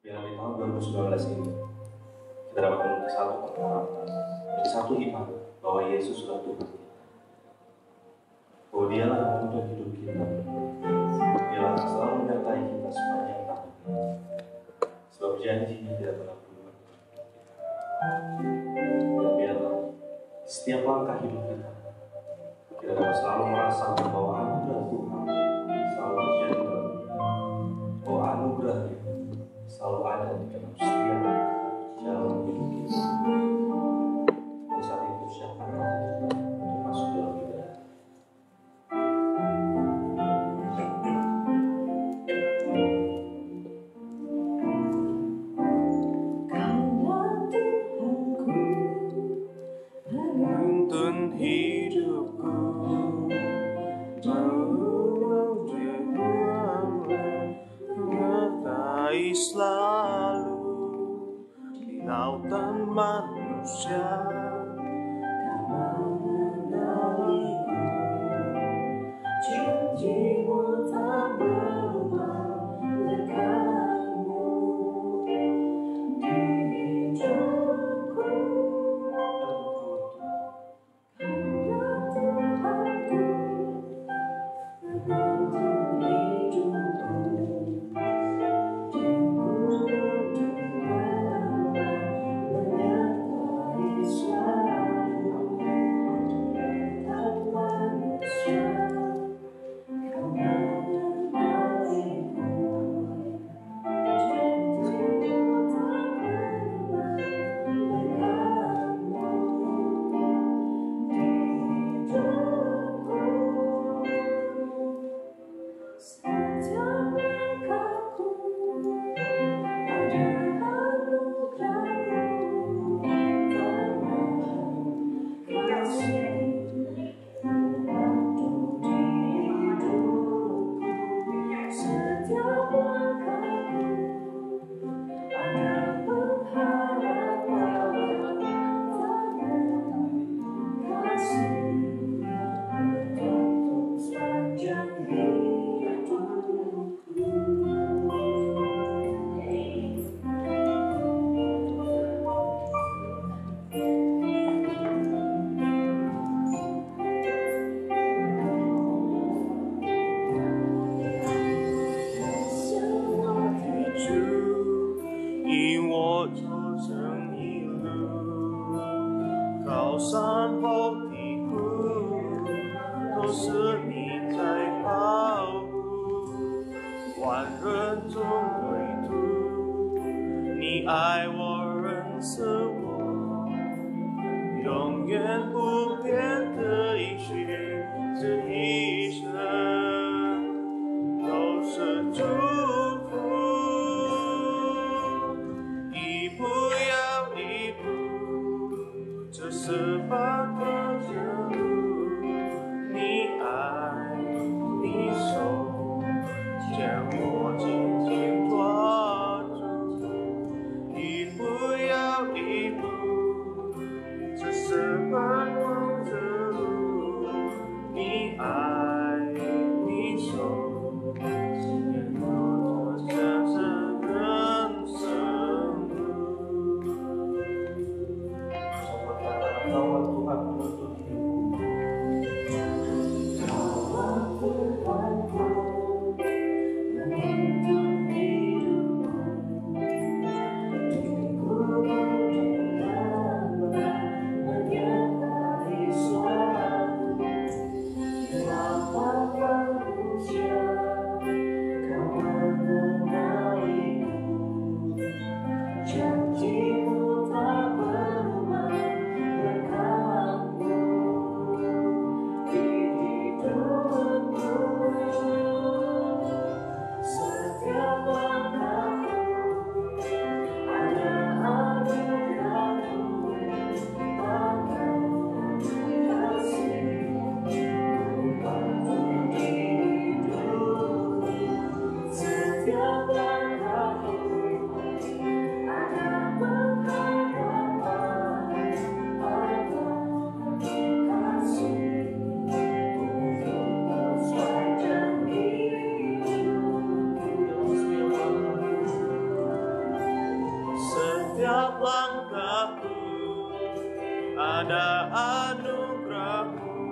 Yang di tahun 2019 ini kita dapat memiliki satu pengharapan, menjadi satu iman bahwa Yesus sudah Tuhan kita, bahwa Dialah yang menuntun hidup kita, Dialah yang selalu menyertai kita sepanjang tahun ini, sebab janji-Nya tidak pernah berubah. Dan biarlah di setiap langkah hidup kita dapat selalu merasakan bahwa anugerah Tuhan selalu terjadi dalam hidup, bahwa anugerah-Nya selalu ada di dalam setiap jalan hidup kita. Dan saat itu siapkan hati kita untuk masuk dalam ibadah. Menuntun hidupku, menyertai selalu di lautan manusia. Janji-Mu tak berubah, berkat-Mu di hidupku.引我走这一路，高山或低谷，都是你在保护。万人中唯独你爱我，认识我，永远不变的应许，这一生都是祝福。一步又一步，这是半个的路。你爱，你手，将我紧紧抓住。一步又一步，这是半个的路。你爱，你手，牵我走向这人生路。Bahwa Tuhan menuntun hidupku. Tuhan menuntun ada anugerah-Mu,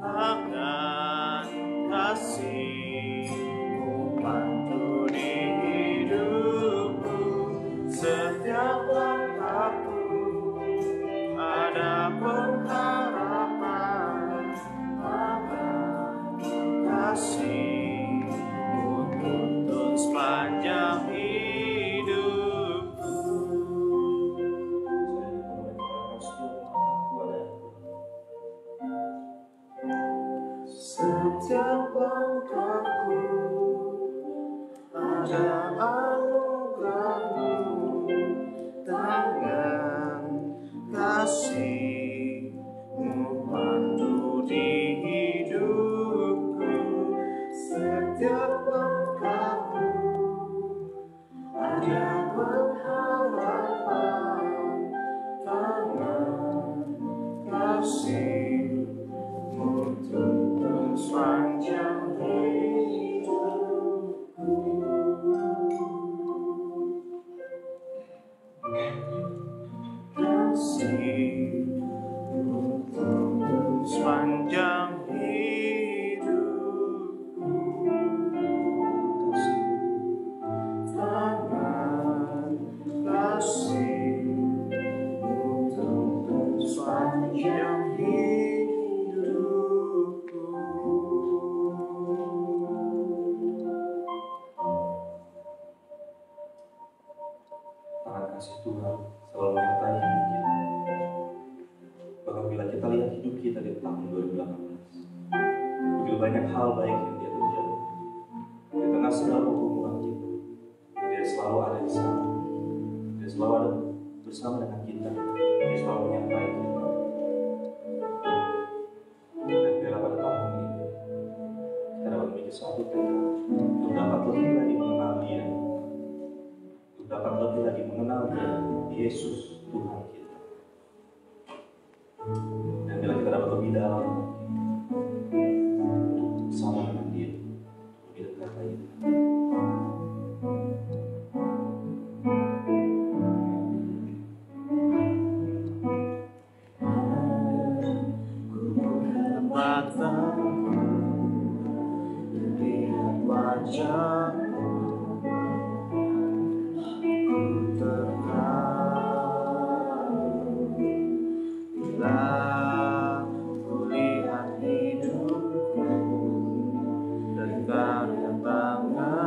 tangan kasih-Mu pandu di hidupku, setiap langkahku ada pengharapan, tangan kasih-Mu tuntun sepanjang hidupku. Setiap langkahku ada anugerah-Mu, tangan kasih-Mu pandu di hidupku, setiap langkahku ada pengharapan, tangan kasih-Mu tuntun sepanjang hidupku. Kasih-Mu tuntun sepanjang hidupku, tangan kasih-Mu tuntun sepanjang hidupku. Tangan kasih Tuhan selalu menyertai hidup kita. Bahkan bila kita lihat hidup kita di tahun 2018, begitu banyak hal baik yang Dia terjadi. Di tengah segala pergumulan kita, Dia selalu ada di sana. Dia selalu ada bersama dengan kita. Dia selalu menyertai kita. Dan bila pada tahun ini kita dapat memiliki suatu tekad untuk dapat lebih lagi mengenal Dia, untuk dapat lebih lagi mengenal Dia, Yesus Tuhan kita. Dan bila kita dapat lebih dalam bersama dengan Dia, lebih dekat lagi. Kesempatan melihat wajah-Mu, ku terharu bila ku lihat hidupku dan karya tangan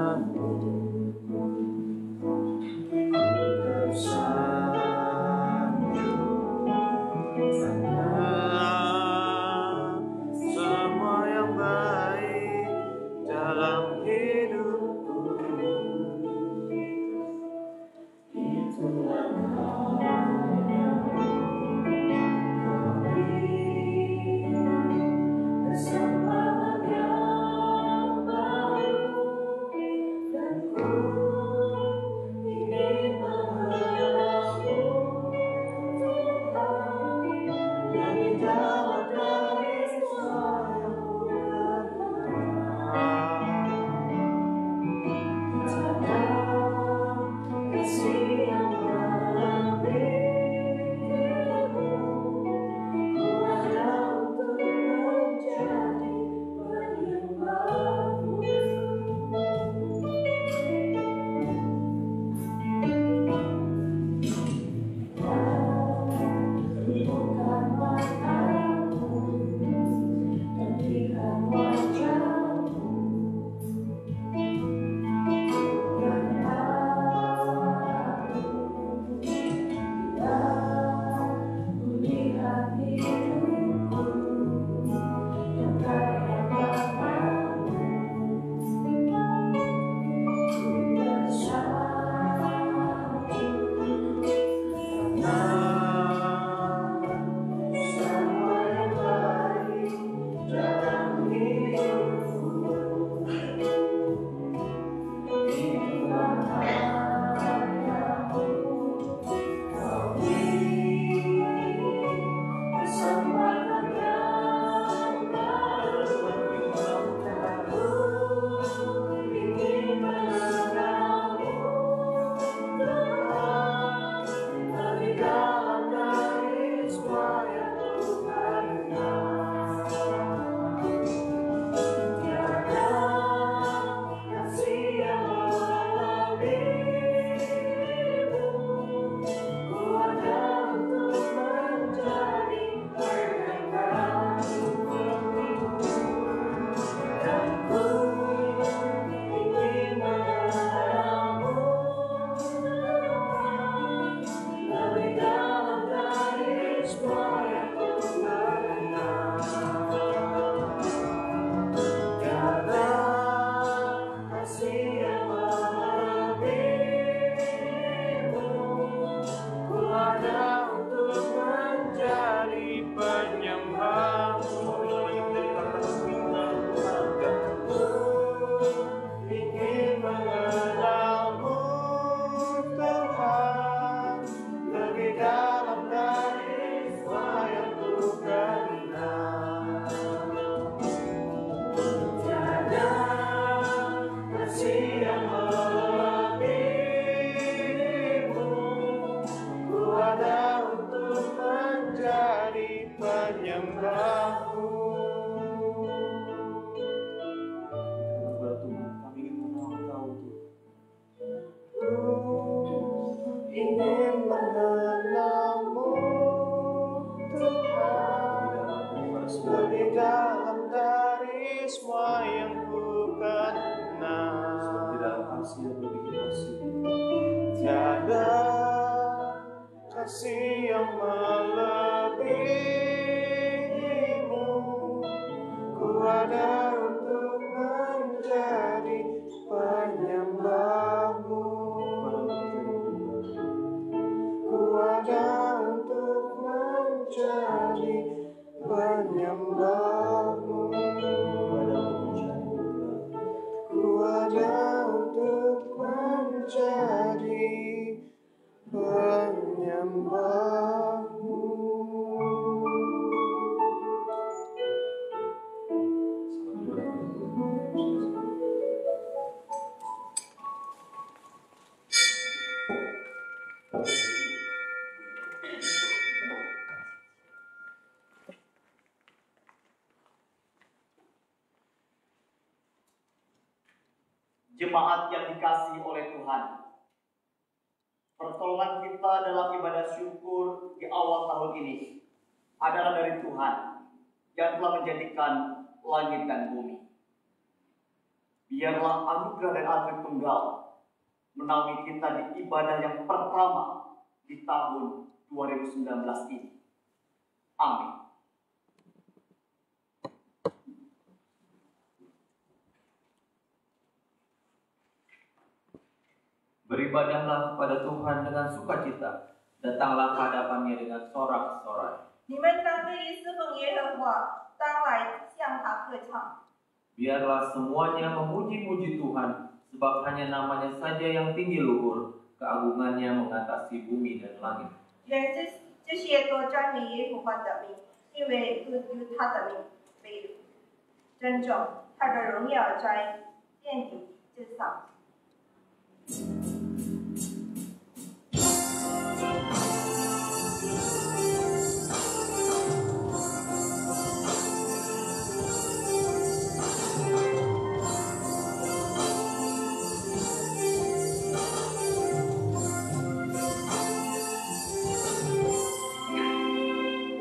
Kasih yang melebihimu, ku ada untuk menjadi penyembahmu. Ku ada untuk menjadi penyembahmu. Ku ada untuk menjadi penyembahmu. Jemaat yang dikasihi oleh Tuhan, pertolongan kita dalam ibadah syukur di awal tahun ini adalah dari Tuhan yang telah menjadikan langit dan bumi. Biarlah anugerah dan atribut tunggal menaungi kita di ibadah yang pertama di tahun 2019 ini. Amin. Beribadahlah kepada Tuhan dengan sukacita, datanglah ke hadapannya dengan sorak-sorai. 你们当对于侍奉耶和华，当来向他歌唱。 Biarlah semuanya memuji-muji Tuhan, sebab hanya namanya saja yang tinggi luhur, keagungannya mengatasi bumi dan langit. 愿这些都赞美耶和华的名，因为有他的名被尊重，他的荣耀在天地之上。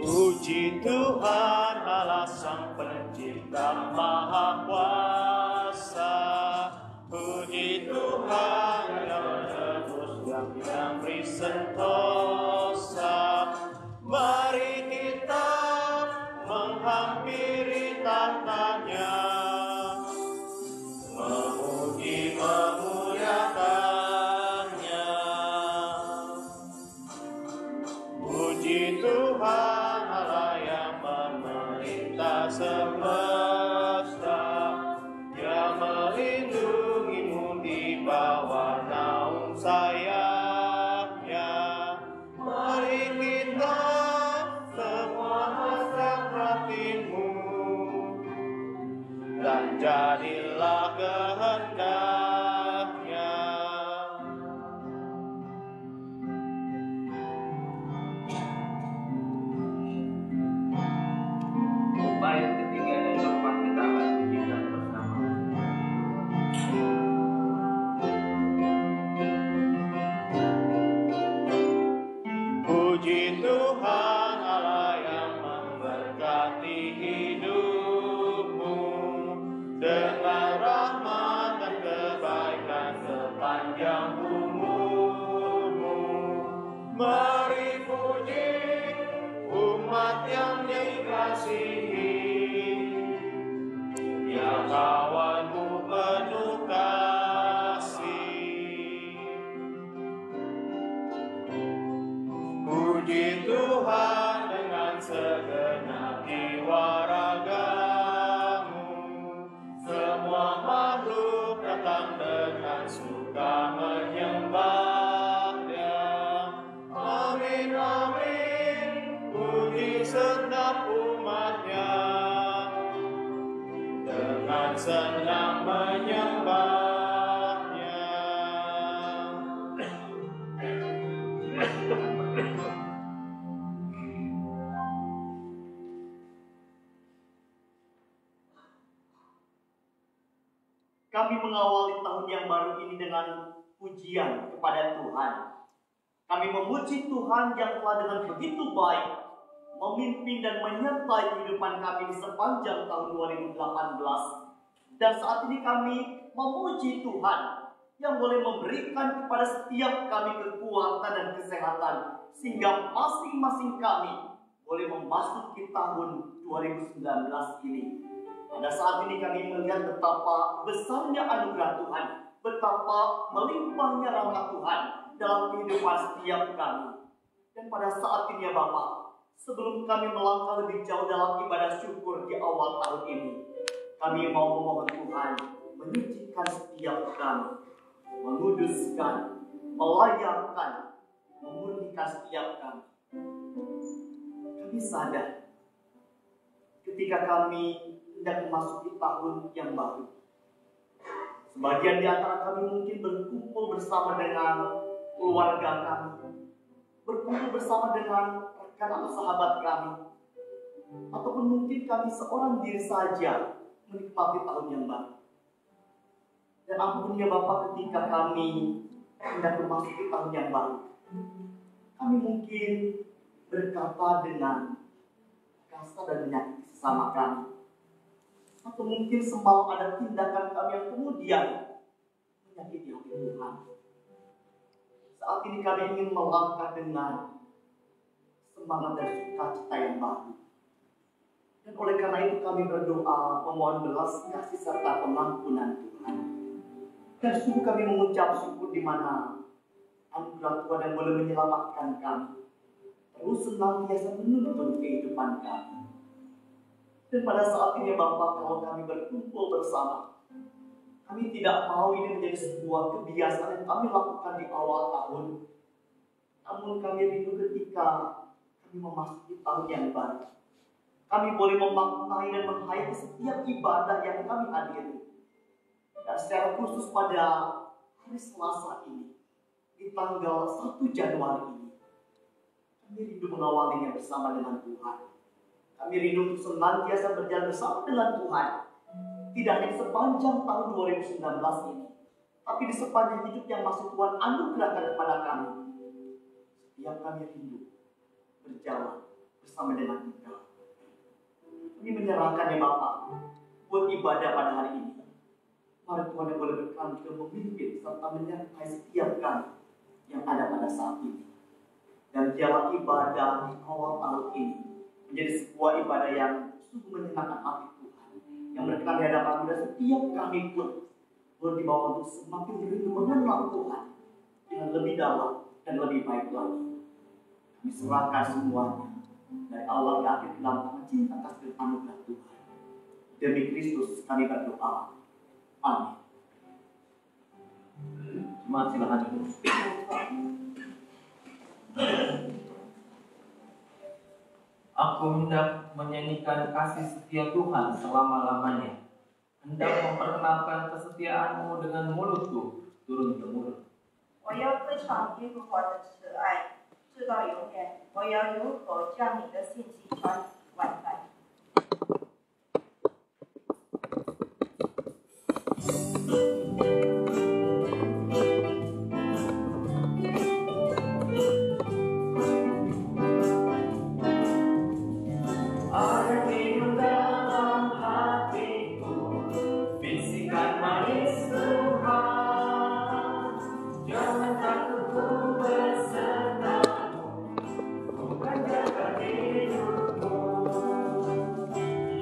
Puji Tuhan Allah Sang Pencipta Maha Kuasa. Puji Tuhan yang menebus yang beri sentosa. Mari kita menghampiri tahtanya, memuji memuliakannya. Puji Tuhan Allah yang memerintah semesta, yang melindungimu di bawah naung sayapnya. Mari kita semua hasrat hatimu, dan jadilah kehendaknya. Bait ketiga dan keempat kita akan pujikan bersama. Puji Tuhan Allah yang memberkati hidupmu dengan rahmat dan kebaikan sepanjang umurmu. Mari puji umat yang dikasihi, ya kawanmu penuh kasih. Puji Tuhan dengan segenap jiwa ragamu. Semua makhluk datang dengan suka menyembah-Nya. Amin, amin. Puji segenap umat-Nya dengan senang menyembah. Kami mengawali tahun yang baru ini dengan pujian kepada Tuhan. Kami memuji Tuhan yang telah dengan begitu baik memimpin dan menyertai kehidupan kami di sepanjang tahun 2018. Dan saat ini kami memuji Tuhan yang boleh memberikan kepada setiap kami kekuatan dan kesehatan, sehingga masing-masing kami boleh memasuki tahun 2019 ini. Pada saat ini kami melihat betapa besarnya anugerah Tuhan, betapa melimpahnya rahmat Tuhan dalam kehidupan setiap kami. Dan pada saat ini ya Bapak, sebelum kami melangkah lebih jauh dalam ibadah syukur di awal tahun ini, kami mau memohon Tuhan menyucikan setiap kami, menguduskan, melayakkan, memurnikan setiap kami. Kami sadar ketika kami hendak memasuki tahun yang baru, sebagian di antara kami mungkin berkumpul bersama dengan keluarga kami, berkumpul bersama dengan rekan atau sahabat kami, ataupun mungkin kami seorang diri saja menikmati tahun yang baru. Dan ampunnya Bapa, ketika kami hendak memasuki tahun yang baru, kami mungkin berkata dengan kasar dan menyakiti sesama kami, atau mungkin semalam ada tindakan kami yang kemudian menyakiti hati Tuhan. Saat ini kami ingin melangkah dengan semangat dan sukacita yang baru. Dan oleh karena itu kami berdoa memohon belas kasih serta pengampunan Tuhan. Dan sungguh kami mengucap syukur di mana anugerah Tuhan yang boleh menyelamatkan kami terus senantiasa menuntun kehidupan kami. Dan pada saat ini Bapak, kalau kami berkumpul bersama, kami tidak mau ini menjadi sebuah kebiasaan yang kami lakukan di awal tahun. Namun kami rindu ketika kami memasuki tahun yang baru, kami boleh memaknai dan menghayati setiap ibadah yang kami hadiri. Dan secara khusus pada hari Selasa ini, di tanggal 1 Januari ini, kami rindu mengawalinya bersama dengan Tuhan. Kami rindu untuk senantiasa berjalan bersama dengan Tuhan. Tidak hanya sepanjang tahun 2019 ini, tapi di sepanjang hidup yang masih Tuhan anugerahkan kepada kami. Setiap kami rindu berjalan bersama dengan Engkau. Kami menyerahkan ya Bapak buat ibadah pada hari ini. Mari Tuhan yang boleh berkenan juga memimpin serta menyertai setiap kami yang ada pada saat ini. Dan biarlah ibadah di awal tahun ini menjadi sebuah ibadah yang sungguh menyenangkan hati Tuhan, yang berkenan di hadapan dan setiap kami pun boleh dibawa untuk semakin rindu mengenal Tuhan dengan lebih dalam dan lebih baik lagi. Kami serahkan semuanya dari awal ke akhir dalam tangan cinta kasih dan anugerah Tuhan. Demi Kristus kami berdoa. Amin. Jemaat silakan duduk. Aku hendak menyanyikan kasih setia Tuhan selama-lamanya, hendak memperkenalkan kesetiaanmu dengan mulutku turun-temurun. 我要歌唱耶和华的慈爱，直到永远。我要用口将你的信息传万代。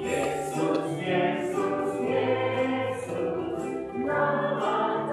Yesus, Yesus, Yesus, nama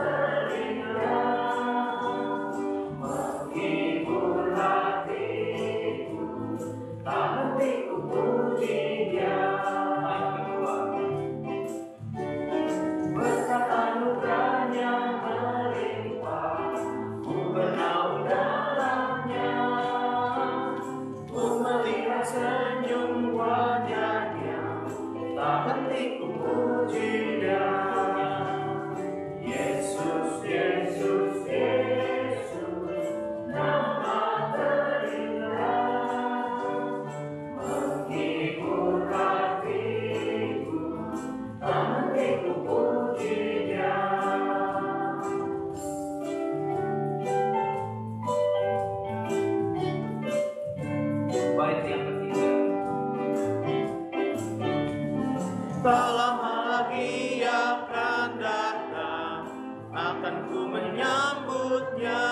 dijemputnya,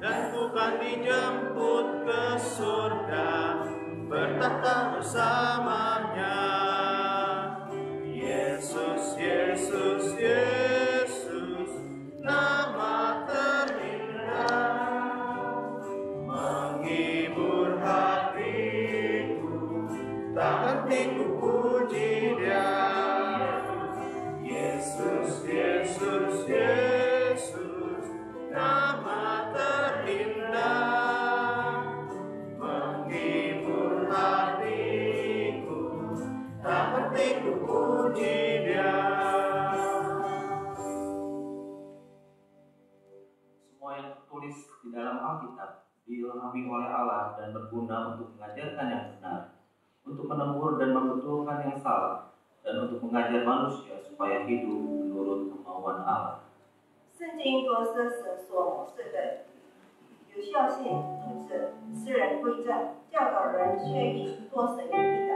dan bukan dijemput ke surga, bertata bersamanya. Yesus, Yesus, Yesus, nama terindah, menghibur hatiku, tak henti ku puji Dia. Yesus, Yesus, Yesus, nama terindah, menghibur hatiku, tak henti ku puji Dia. Semua yang tertulis di dalam Alkitab diilhami oleh Allah dan berguna untuk mengajarkan yang benar, untuk menegur dan membetulkan yang salah, dan untuk mengajar manusia supaya hidup menurut kemauan Allah. 圣经各司所示的有效性就是使人归正，教导人学艺，多神有益的。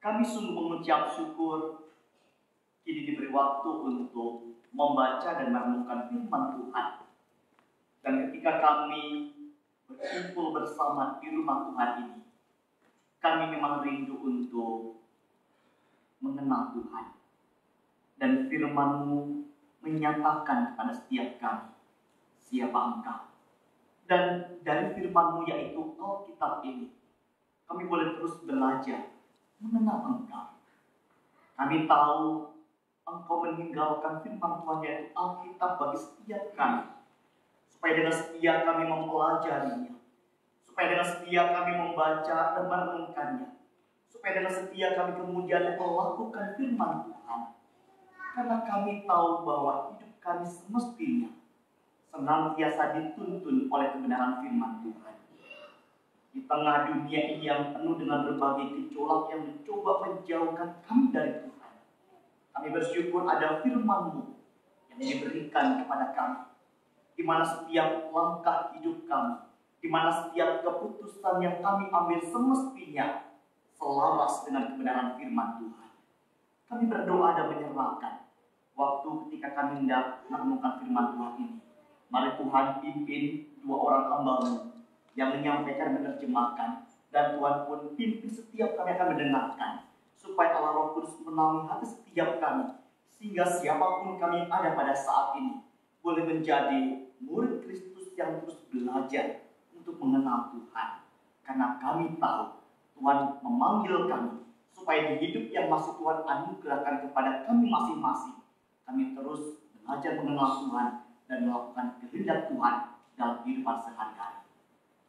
Kami sungguh mengucap syukur kini diberi waktu untuk membaca dan merenungkan firman Tuhan. Dan ketika kami berkumpul bersama di rumah Tuhan ini, kami memang rindu untuk mengenal Tuhan. Dan firman-Mu menyatakan kepada setiap kami siapa Engkau. Dan dari firman-Mu yaitu Alkitab ini, kami boleh terus belajar mengenal Engkau. Kami tahu Engkau meninggalkan firman Tuhan yaitu Alkitab bagi setiap kami, supaya dengan setia kami mempelajarinya, supaya dengan setia kami membaca dan merenungkannya, supaya dengan setia kami kemudian melakukan firman Tuhan. Karena kami tahu bahwa hidup kami semestinya senantiasa dituntun oleh kebenaran firman Tuhan. Di tengah dunia ini yang penuh dengan berbagai gejolak yang mencoba menjauhkan kami dari Tuhan, kami bersyukur ada firman-Mu yang diberikan kepada kami, di mana setiap langkah hidup kami, di mana setiap keputusan yang kami ambil semestinya selaras dengan kebenaran firman Tuhan. Kami berdoa dan menyerahkan waktu ketika kami hendak merenungkan firman Tuhan ini. Mari Tuhan pimpin 2 orang hamba-Mu yang menyampaikan dan menerjemahkan, dan Tuhan pun pimpin setiap kami akan mendengarkan, supaya Allah Roh Kudus menaungi hati setiap kami, sehingga siapapun kami ada pada saat ini boleh menjadi murid Kristus yang terus belajar untuk mengenal Tuhan. Karena kami tahu Tuhan memanggil kami supaya di hidup yang masih Tuhan anugerahkan kepada kami masing-masing, kami terus belajar mengenal Tuhan dan melakukan kehendak Tuhan dalam kehidupan sehari-hari.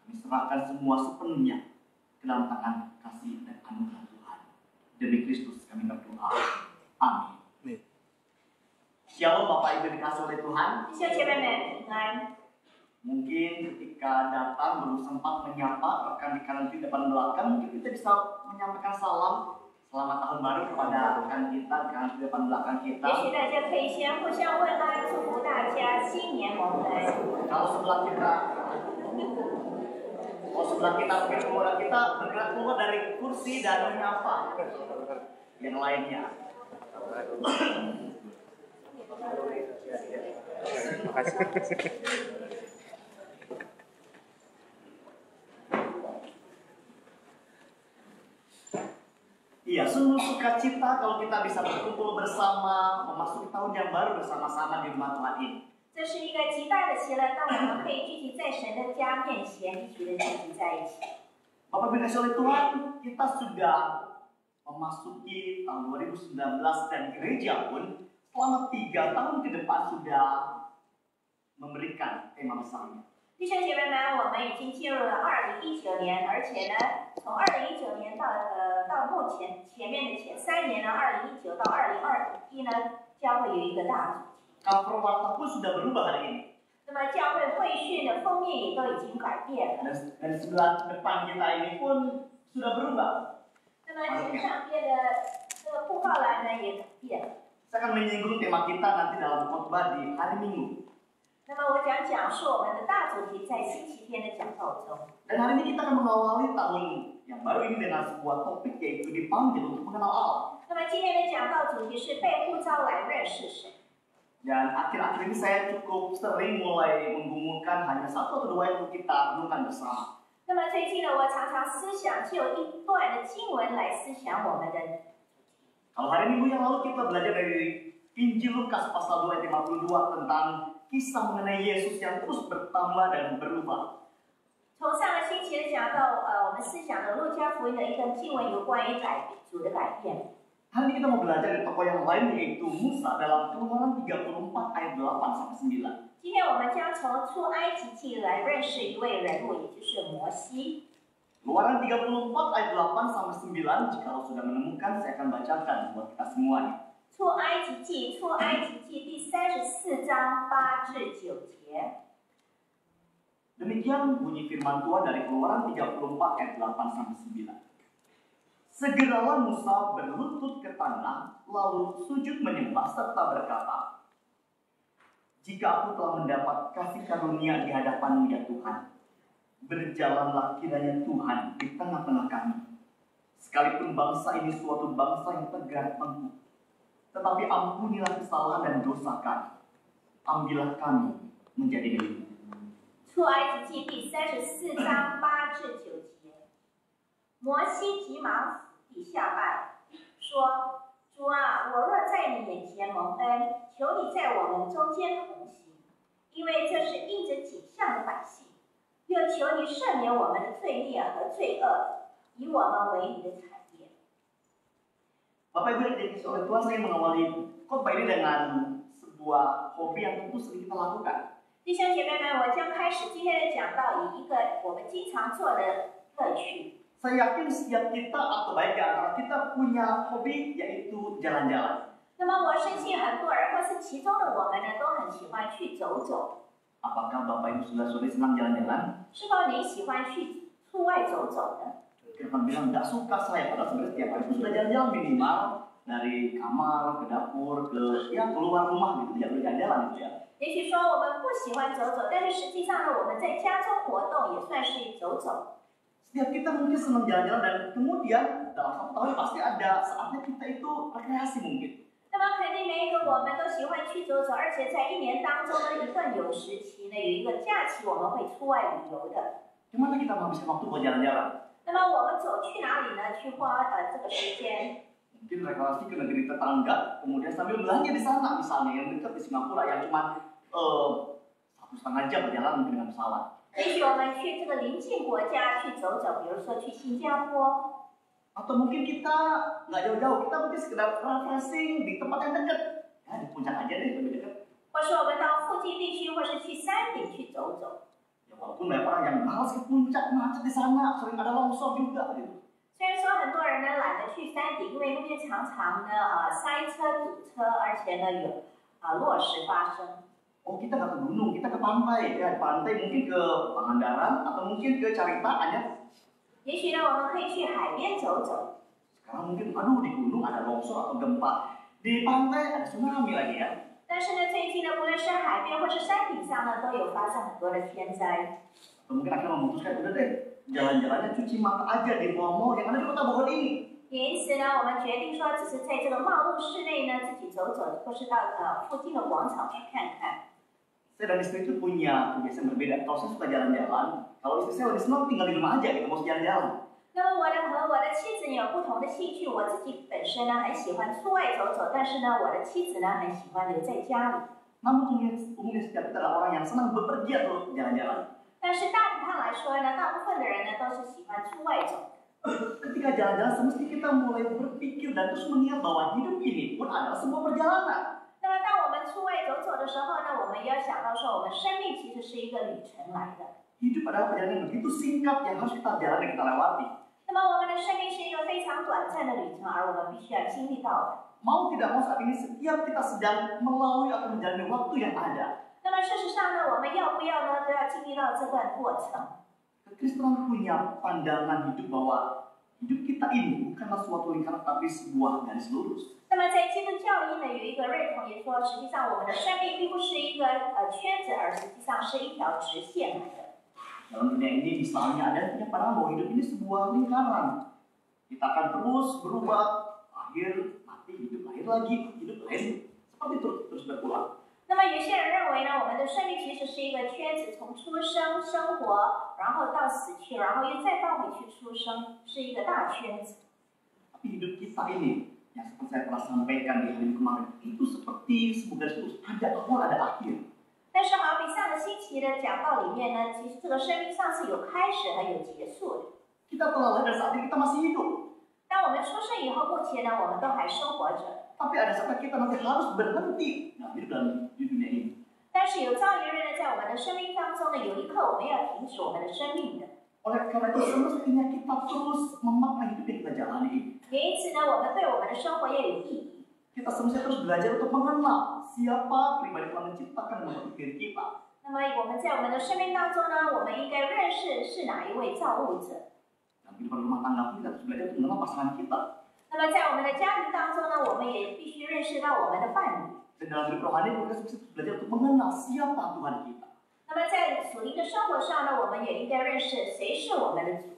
Kami serahkan semua sepenuhnya ke dalam tangan kasih dan anugerah Tuhan. Demi Kristus kami berdoa. Amin. Shalom Bapak Ibu dikasih oleh Tuhan. 弟兄姐妹们平安。 Mungkin ketika datang belum sempat menyapa rekan di kanan kiri depan belakang, mungkin kita bisa menyampaikan salam selamat tahun baru kepada rekan kita di kanan kiri depan belakang kita. 也许大家可以先互相问安，祝福大家新年蒙恩。 Kalau sebelah kita mungkin keluarga kita bergerak keluar dari kursi dan menyapa yang lainnya. Iya, sungguh sukacita kalau kita bisa berkumpul bersama, memasuki tahun yang baru bersama-sama di rumah Tuhan ini. 这是一个极大的喜乐，当我们可以聚集在神的家面前，一起的聚集在一起。 Bapak Ibu dikasih oleh Tuhan, kita sudah memasuki tahun 2019 dan gereja pun selama 3 tahun ke depan sudah memberikan tema besarnya. 弟兄姐妹们，我们已经进入了2019年，而且呢，从2019年到目前前面的前3年呢，2019到2021呢，将会有一个大主题。 Cover warta pun sudah berubah hari ini. 那么教会会讯的封面也都已经改变了。 Dan sebelah depan kita ini pun sudah berubah. 那么这上边的这个布告栏呢也改变了。 Saya akan menyinggung tema kita nanti dalam khotbah di hari Minggu. 那么我讲述我们的大主题在星期天的讲道中。 Dan hari ini kita akan mengawali tahun yang baru ini dengan sebuah topik, yaitu dipanggil untuk mengenal Allah. 那么今天的讲道主题是被呼召来认识神。 Dan akhir-akhir ini saya cukup sering mulai menggumulkan hanya 1 atau 2 yang kita renungkan bersama. 那么最近呢，我常常思想就一段的经文来思想我们的。 Kalau hari Minggu yang lalu kita belajar dari Injil Lukas pasal 2 ayat 52 tentang kisah mengenai Yesus yang terus bertambah dan berubah. 从上个星期的讲到，我们思想的路加福音的一段经文有关于主的改变。 Hari ini kita mau belajar dari tokoh yang lain, yaitu Musa dalam Keluaran 34 ayat 8 sampai 9. 今天我们将从出埃及记来认识一位人物，也就是摩西。 Keluaran 34 ayat 8 sampai 9. Jika sudah menemukan, saya akan bacakan buat kita semuanya. 出埃及记第34章8至9节。 Demikian bunyi firman Tuhan dari Keluaran 34 ayat 8 sampai 9. Segeralah Musa berlutut ke tanah, lalu sujud menyembah serta berkata, "Jika aku telah mendapat kasih karunia di hadapan-Mu ya Tuhan, berjalanlah kiranya Tuhan di tengah-tengah kami. Sekalipun bangsa ini suatu bangsa yang tegar tengkuk, tetapi ampunilah kesalahan dan dosa kami. Ambillah kami menjadi milik-Mu." 出埃及记第34章8至9节。摩西急忙地下拜，说：“主啊，我若在你眼前蒙恩，求你在我们中间同行，因为这是应着景象的百姓。又求你赦免我们的罪孽和罪恶，以我们为你的产业。” Bapak Ibu yang dikasihi oleh Tuhan, saya mengawali khotbah ini dengan sebuah hobi yang tentu sering kita lakukan. 弟兄姐妹们，我将开始今天的讲道，以一个我们经常做的乐趣。 Saya yakin setiap kita atau baik di antara kita punya hobi, yaitu jalan-jalan. 那么我相信很多人或是其中的我们呢，都很喜欢去走走。 Apakah Bapak Ibu saudara-saudari senang jalan-jalan? 是否你喜欢去出外走走呢？ Kita bilang tidak suka saya, padahal sebenarnya setiap hari itu sudah jalan-jalan minimal dari kamar ke dapur ke keluar rumah gitu, ya jalan-jalan gitu ya. 也许说我们不喜欢走走，但是实际上呢，我们在家中活动也算是走走。 Setiap kita mungkin senang jalan-jalan dan kemudian dalam 1 tahun pasti ada saatnya kita itu rekreasi mungkin. 那么肯定每一个我们都喜欢去走走，而且在一年当中的一段有时期呢，有一个假期我们会出外旅游的。 Gimana kita menghabiskan waktu buat jalan-jalan? 那么我们走去哪里呢？去花这个时间。 Mungkin rekreasi ke negeri tetangga, kemudian sambil belanja di sana misalnya yang dekat di Singapura yang cuma 1,5 jam berjalan mungkin dengan pesawat. 也许我们去这个邻近国家去走走，比如说去新加坡。 Atau mungkin kita nggak jauh-jauh, kita mungkin sekedar refreshing di tempat yang dekat. Ya di puncak aja deh, lebih dekat. 或是我们到附近地区，或是去山顶去走走。 Ya walaupun banyak orang yang malas ke puncak, macet di sana, sering ada longsor juga gitu. 虽然说很多人呢懒得去山顶，因为那边常常呢塞车堵车，而且呢有落石发生。 Oh kita nggak ke gunung, kita ke pantai. Ya di pantai mungkin ke Pangandaran atau mungkin ke Carita aja. 也许呢我们可以去海边走走。 Sekarang mungkin aduh di gunung ada longsor atau gempa, di pantai ada tsunami lagi ya. 但是呢最近呢，无论是海边或是山顶上呢，都有发生很多的天灾。 Atau mungkin akhirnya memutuskan udah deh jalan-jalannya cuci mata aja di mall-mall yang ada di kota Bogor ini. 因此呢，我们决定说，只是在这个茂木市内呢自己走走，或是到附近的广场去看看。 Saya dan istri itu punya kebiasaan berbeda. Kalau saya suka jalan-jalan, kalau istri saya lebih senang tinggal di rumah aja gitu, mau jalan-jalan. 那么我和我的妻子有不同的兴趣，我自己本身呢很喜欢出外走走，但是呢我的妻子呢很喜欢留在家里。 Namun umumnya setiap kita adalah orang yang senang bepergian untuk jalan-jalan. 但是大体上来说呢，大部分的人呢都是喜欢出外走。 Ketika jalan-jalan, semestinya kita mulai berpikir dan terus mengingat bahwa hidup ini pun adalah sebuah perjalanan. 那么当我们出外走走的时候呢，我们要想到说，我们生命其实是一个旅程来的。 Hidup adalah perjalanan yang begitu singkat yang harus kita jalani, kita lewati. 那么我们的生命是一个非常短暂的旅程，而我们必须要经历到的。 Mau tidak mau saat ini setiap kita sedang melalui atau menjalani waktu yang ada. 那么事实上呢，我们要不要呢，都要经历到这段过程。 Kekristenan punya pandangan hidup bahwa hidup kita ini bukanlah suatu lingkaran tapi sebuah garis lurus. 那么在基督教义呢，有一个认同，也说实际上我们的生命并不是一个圈子，而实际上是一条直线来的。 Dalam dunia ini misalnya ada yang punya pandangan bahwa hidup ini sebuah lingkaran. Kita akan terus berubah, lahir, mati, hidup, lahir lagi, hidup, lahir. Seperti terus berulang. 那么有些人认为呢，我们的生命其实是一个圈子，从出生、生活，然后到死去，然后又再倒回去出生，是一个大圈子。 Tapi hidup kita ini, yang seperti saya pernah sampaikan di hari kemarin, itu seperti sebuah garis lurus. Ada awal, ada akhir. 但是好比上个星期的讲道里面呢，其实这个生命上是有开始和有结束的。 Kita telah lahir dan saat ini kita masih hidup. 当我们出生以后，目前呢，我们都还生活着。 Tapi ada saatnya kita nanti harus berhenti hidup dalam di dunia ini. 但是有朝一日呢，在我们的生命当中呢，有一刻我们要停止我们的生命的。 Oleh karena itu semestinya kita terus memaknai hidup yang kita jalani ini. 因此呢，我们对我们的生活要有意义。 Kita semestinya terus belajar untuk mengenal siapa pribadi Tuhan menciptakan dan membentuk diri kita. 那么我们在我们的生命当中呢，我们应该认识是哪一位造物者。 Dalam kehidupan rumah tangga kita terus belajar untuk mengenal pasangan kita. 那么在我们的家庭当中呢，我们也必须认识到我们的伴侣。 Dan dalam hidup rohani kita terus belajar untuk mengenal siapa Tuhan kita. 那么在属灵的生活上呢，我们也应该认识谁是我们的主。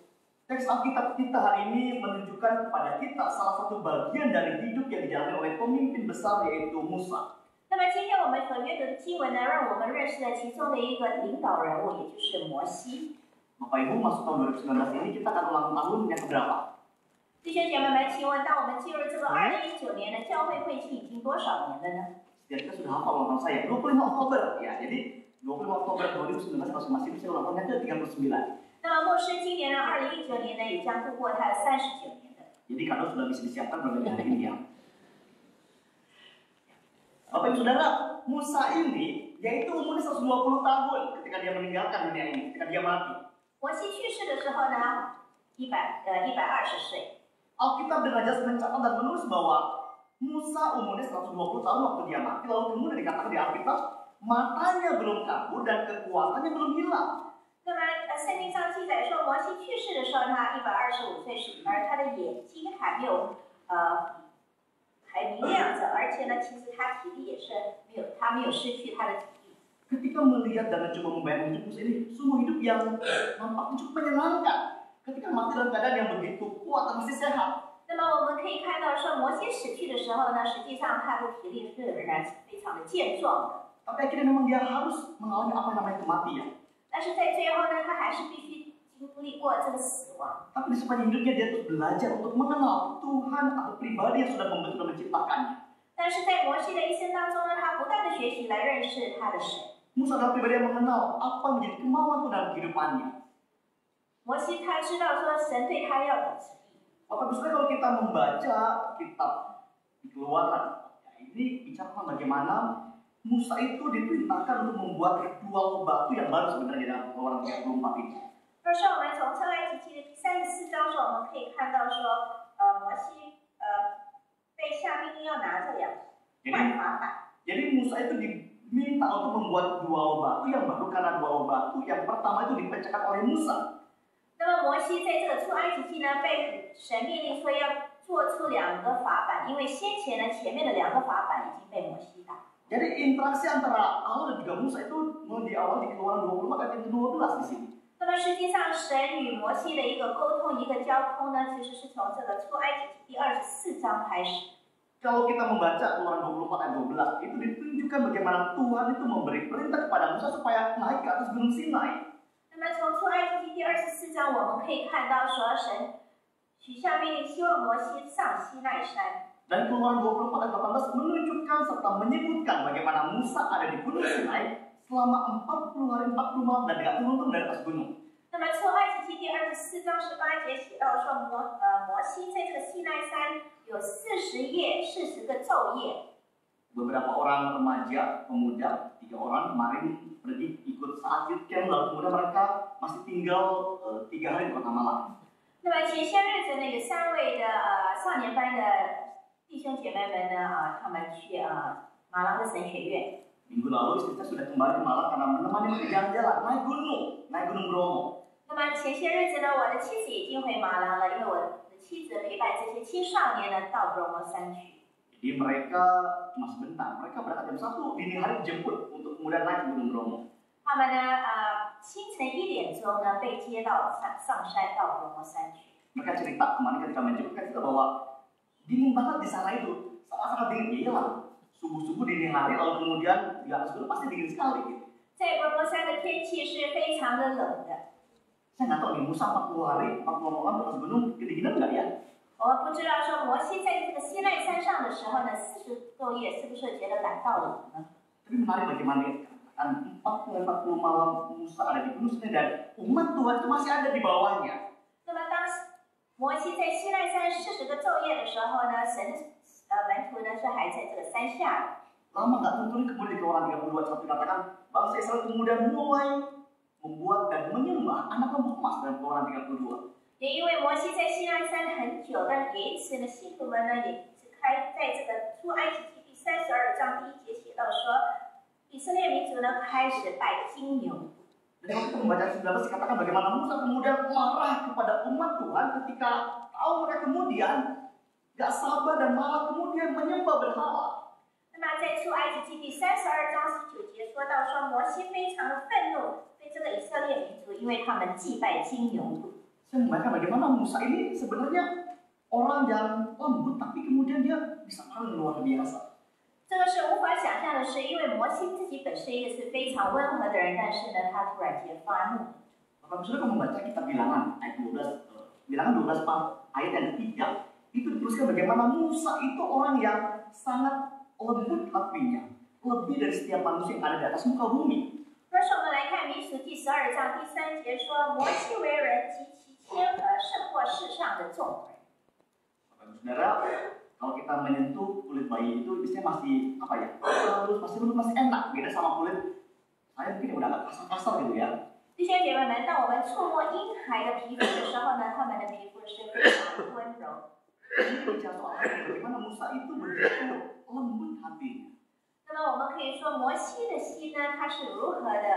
Teks Alkitab kita hari ini menunjukkan kepada kita salah satu bagian dari hidup yang dijalani oleh pemimpin besar yaitu Musa. 那么今天我们所阅读的经文呢，让我们认识了其中的一个领导人物，也就是摩西。 Bapak Ibu, masuk tahun 2019 ini kita akan ulang tahun yang keberapa? 弟兄姐妹们，请问，当我们进入这个2019年的教会会期已经多少年了呢？ Setiap kita sudah hafal ulang tahun saya, 25 Oktober ya. Jadi 25 Oktober 2019 kalau masih saya ulang tahunnya ke 39. 那么牧师今年呢，2019年呢，也将度过他的39年的。 Jadi kado sudah bisa disiapkan pada hari ini ya. Bapak Ibu Saudara, Musa ini yaitu umurnya 120 tahun ketika dia meninggalkan dunia ini, ketika dia mati. 摩西去世的时候呢，120岁。 Alkitab dengan jelas mencatat dan menulis bahwa Musa umurnya 120 tahun waktu dia mati, lalu kemudian dikatakan di Alkitab matanya belum kabur dan kekuatannya belum hilang. 那么圣经上记载说，摩西去世的时候，他125岁，而他的眼睛还没有还明亮着，而且呢，其实他体力也是他没有失去他的体力。 Ketika melihat dan mencoba membayangkan hidup Musa ini, sungguh hidup yang nampaknya cukup menyenangkan. Ketika mati dalam keadaan yang begitu kuat dan masih sehat. 那么我们可以看到说，摩西死去的时候呢，实际上他的体力仍然是非常的健壮的。 Tapi akhirnya memang dia harus mengalami apa yang namanya kematian. 但是在最后呢，他还是必须经历过这个死亡。 Tapi di sepanjang hidupnya dia terus belajar untuk mengenal Tuhan atau pribadi yang sudah membentuk dan menciptakannya. 但是在摩西的一生当中呢，他不断的学习来认识他的神。 Musa adalah pribadi yang mengenal apa yang menjadi kemauan Tuhan dalam kehidupannya. 摩西他知道说神对他要的旨意。 Bapak Ibu kalau kita membaca kitab Keluaran, ya ini bicara tentang bagaimana Musa itu diperintahkan untuk membuat ritual batu yang baru sebenarnya dalam Keluaran 34 ini. 而是我们从出埃及记的第34章中，我们可以看到说，摩西被下命令要拿着2块法板。 Jadi Musa itu diminta untuk membuat 2 batu yang baru karena 2 batu yang pertama itu dipecahkan oleh Musa. 那么摩西在这个出埃及记呢，被神命令说要做出2个法板，因为先前呢前面的2个法板已经被摩西打。 Jadi interaksi antara Allah dan juga Musa itu mulai di awal di Keluaran 24 ayat yang ke-12 di sini. 那么实际上，神与摩西的一个沟通、一个交通呢，其实是从这个出埃及记第24章开始。 Kalau kita membaca Keluaran 24 ayat 12, itu ditunjukkan bagaimana Tuhan itu memberi perintah kepada Musa supaya naik ke atas gunung Sinai. 那么从出埃及记第24章，我们可以看到说，神许下命令，希望摩西上西奈山。 Dan Keluaran 24 ayat 18 menunjukkan serta menyebutkan bagaimana Musa ada di gunung Sinai selama 40 hari 40 malam dan tidak turun dari atas gunung. 那么出埃及记第24章18节写到说，摩西在这个西奈山有40夜40个昼夜。 Beberapa orang remaja, pemuda, 3 orang kemarin pergi ikut saat youth camp, lalu kemudian mereka masih tinggal 3 hari di kota Malang. 那么前些日子呢，有3位的少年班的弟兄姐妹们呢，他们去马郎的神学院。 Minggu lalu istri saya sudah kembali ke Malang karena menemani mereka jalan-jalan, naik gunung Bromo. 那么前些日子呢，我的妻子已经回马郎了，因为我的妻子陪伴这些青少年呢到bromo山去。 Jadi mereka cuma sebentar, mereka berangkat jam 1 dini hari dijemput untuk kemudian naik ke gunung Bromo. 他们呢，清晨1点钟呢被接到上山到bromo山去。 Mereka cerita kemarin ketika menjemput kita bahwa dingin banget di sana itu, sangat-sangat dingin. Iyalah, subuh-subuh dini hari lalu kemudian di atas gunung pasti dingin sekali. Gitu. 在bromo山的天气是非常的冷的。 Saya nggak tahu nih Musa 40 hari 40 malam di atas gunung kedinginan nggak ya? 我不知道说摩西在这个西奈山上的时候呢，40昼夜是不是觉得感到冷呢？ Tapi menarik bagaimana dikatakan 40 malam Musa ada di gunung Sinai dan umat Tuhan itu masih ada di bawahnya. 那么当摩西在西奈山40个昼夜的时候呢，神的门徒呢是还在这个山下的。 Lama nggak turun kemudian di Keluaran 32 1 dikatakan bangsa Israel kemudian mulai membuat dan menyembah anak lembu emas dalam Keluaran 32. 也因为摩西在西奈山很久，但也因此呢，信徒们呢也在这个出埃及记第32章1节写到说，以色列民族呢开始拜金牛。 Dan kalau kita membaca 19 dikatakan bagaimana Musa kemudian marah kepada umat Tuhan ketika tahu mereka kemudian gak sabar dan malah kemudian menyembah berhala. 那么在出埃及记第32章19节说到说，摩西非常的愤怒，对这个以色列民族，因为他们祭拜金牛犊。 Saya membayangkan bagaimana Musa ini sebenarnya orang yang lembut tapi kemudian dia bisa paling luar biasa. 这个是无法想象的事，因为摩西自己本是一个是非常温和的人，但是呢，他突然间发怒。 Bapak Saudara kalau membaca kitab Bilangan ayat 12, Bilangan 12 ayat yang ketiga, itu dituliskan bagaimana Musa itu orang yang sangat lembut hatinya, lebih dari setiap manusia yang ada di atas muka bumi. 若是我们来看民数第12章第3节说，摩西为人极其谦和，胜过世上的众人。 Bapak Saudara, kalau kita menyentuh kulit bayi itu biasanya masih apa ya? Terus masih enak, beda sama kulit saya mungkin udah agak kasar-kasar gitu ya. 弟兄姐妹们，当我们触摸婴孩的皮肤的时候呢，他们的皮肤是非常的温柔。 Ini bicara soal bagaimana Musa itu begitu lembut hatinya. 那么我们可以说，摩西的心呢，它是如何的，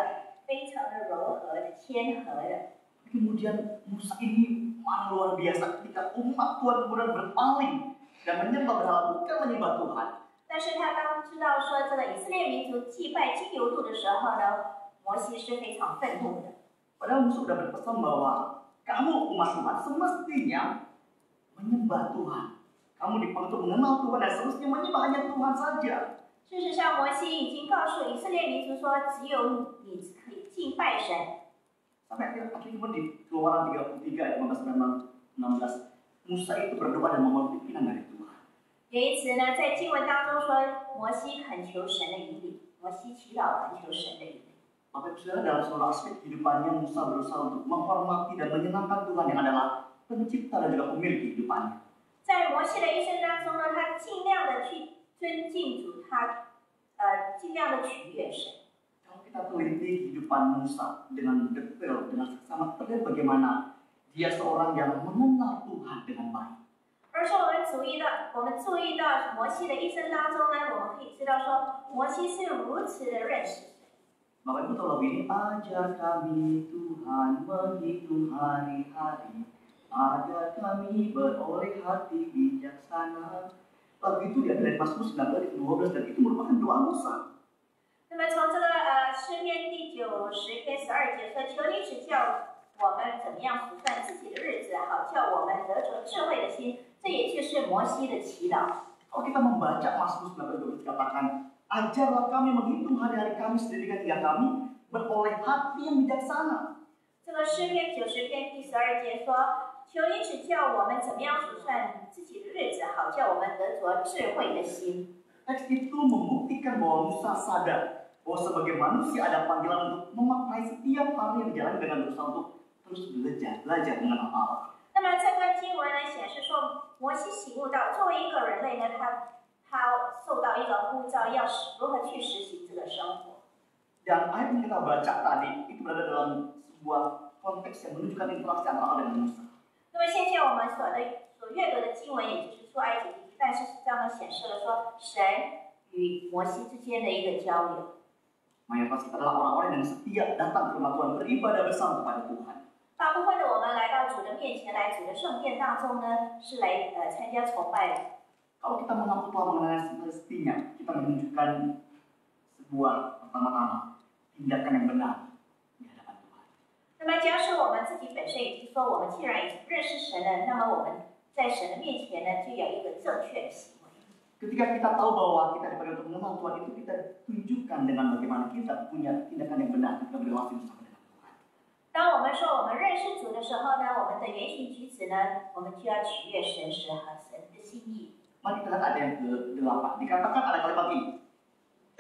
非常的柔和的、谦和的。 Kemudian Musa ini marah luar biasa ketika umat Tuhan kemudian berpaling dan menyembah berhala bukan menyembah Tuhan. 但是他当知道说这个以色列民族祭拜金牛犊的时候呢，摩西是非常愤怒的。 Padahal Musa sudah berpesan bahwa kamu umat Tuhan semestinya menyembah Tuhan. Kamu dipanggil untuk mengenal Tuhan dan seterusnya menyembah hanya Tuhan saja. 事实上，摩西已经告诉以色列民族说，只有你可以敬拜神。 Sampai akhirnya di Keluaran 33 ayat 15-16, Musa itu berdoa dan memohon pimpinan dari Tuhan. 因此呢，在经文当中说，摩西恳求神的引领，摩西祈祷恳求神的引领。 Bapak Ibu Saudara, dalam seluruh aspek kehidupannya Musa berusaha untuk menghormati dan menyenangkan Tuhan yang adalah pencipta dan juga pemilik kehidupannya. 在摩西的一生当中呢，他尽量的去尊敬主，尽量的取悦神。 Kalau kita teliti kehidupan Musa dengan detail, dengan seksama terlihat bagaimana dia seorang yang mengenal Tuhan dengan baik. 而是我们注意到摩西的一生当中呢，我们可以知道说，摩西是如此的认识神。 Bapak Ibu tahu lagu ini, ajar kami Tuhan menghitung hari-hari, agar kami beroleh hati bijaksana. Lagu itu diambil dari Mazmur 19:12 dan itu merupakan doa Musa. 那么从这个诗篇第90篇12节说，求你指教我们怎么样数算自己的日子，好叫我们得着智慧的心。这也就是摩西的祈祷。 Kalau kita membaca Mazmur 19:12 dikatakan, ajarlah kami menghitung hari-hari kami sendiri hingga kami beroleh hati yang bijaksana. 这个诗篇90篇第12节说，求你指教我们怎么样数算自己的日子，好叫我们得着智慧的心。 Teks itu membuktikan bahwa Musa sadar bahwa sebagai manusia ada panggilan untuk memaknai setiap hari yang dijalani dengan berusaha untuk terus belajar mengenal Allah. 那么这段经文呢显示说，摩西醒悟到，作为一个人类呢，他受到一个呼召，要如何去实行这个生活。 Dan ayat yang kita baca tadi itu berada dalam sebuah konteks yang menunjukkan interaksi antara Allah dengan Musa. 那么现在我们所阅读的经文，也就是出埃及记，但是这样呢显示了说，神与摩西之间的一个交流。 Mayoritas kita adalah orang-orang yang setia datang ke rumah Tuhan beribadah bersama kepada Tuhan. 大部分的我们来到主的面前，来主的圣殿当中呢，是来参加崇拜的。 Kalau kita mengaku telah mengenal semestinya, kita menunjukkan sebuah pertama-tama tindakan yang benar di hadapan Tuhan. 那么，假使我们自己本身已经说，我们既然已经认识神了，那么我们在神的面前呢，就有一个正确的行为。 Ketika kita tahu bahwa kita dipanggil untuk mengenal Tuhan, itu kita tunjukkan dengan bagaimana kita punya tindakan yang benar ketika berrelasi bersama dengan Tuhan. 当我们说我们认识主的时候呢，我们的言行举止呢，我们就要取悦神和神的心意。 Mari kita lihat ayat yang ke-8. Dikatakan ada kalimat ini.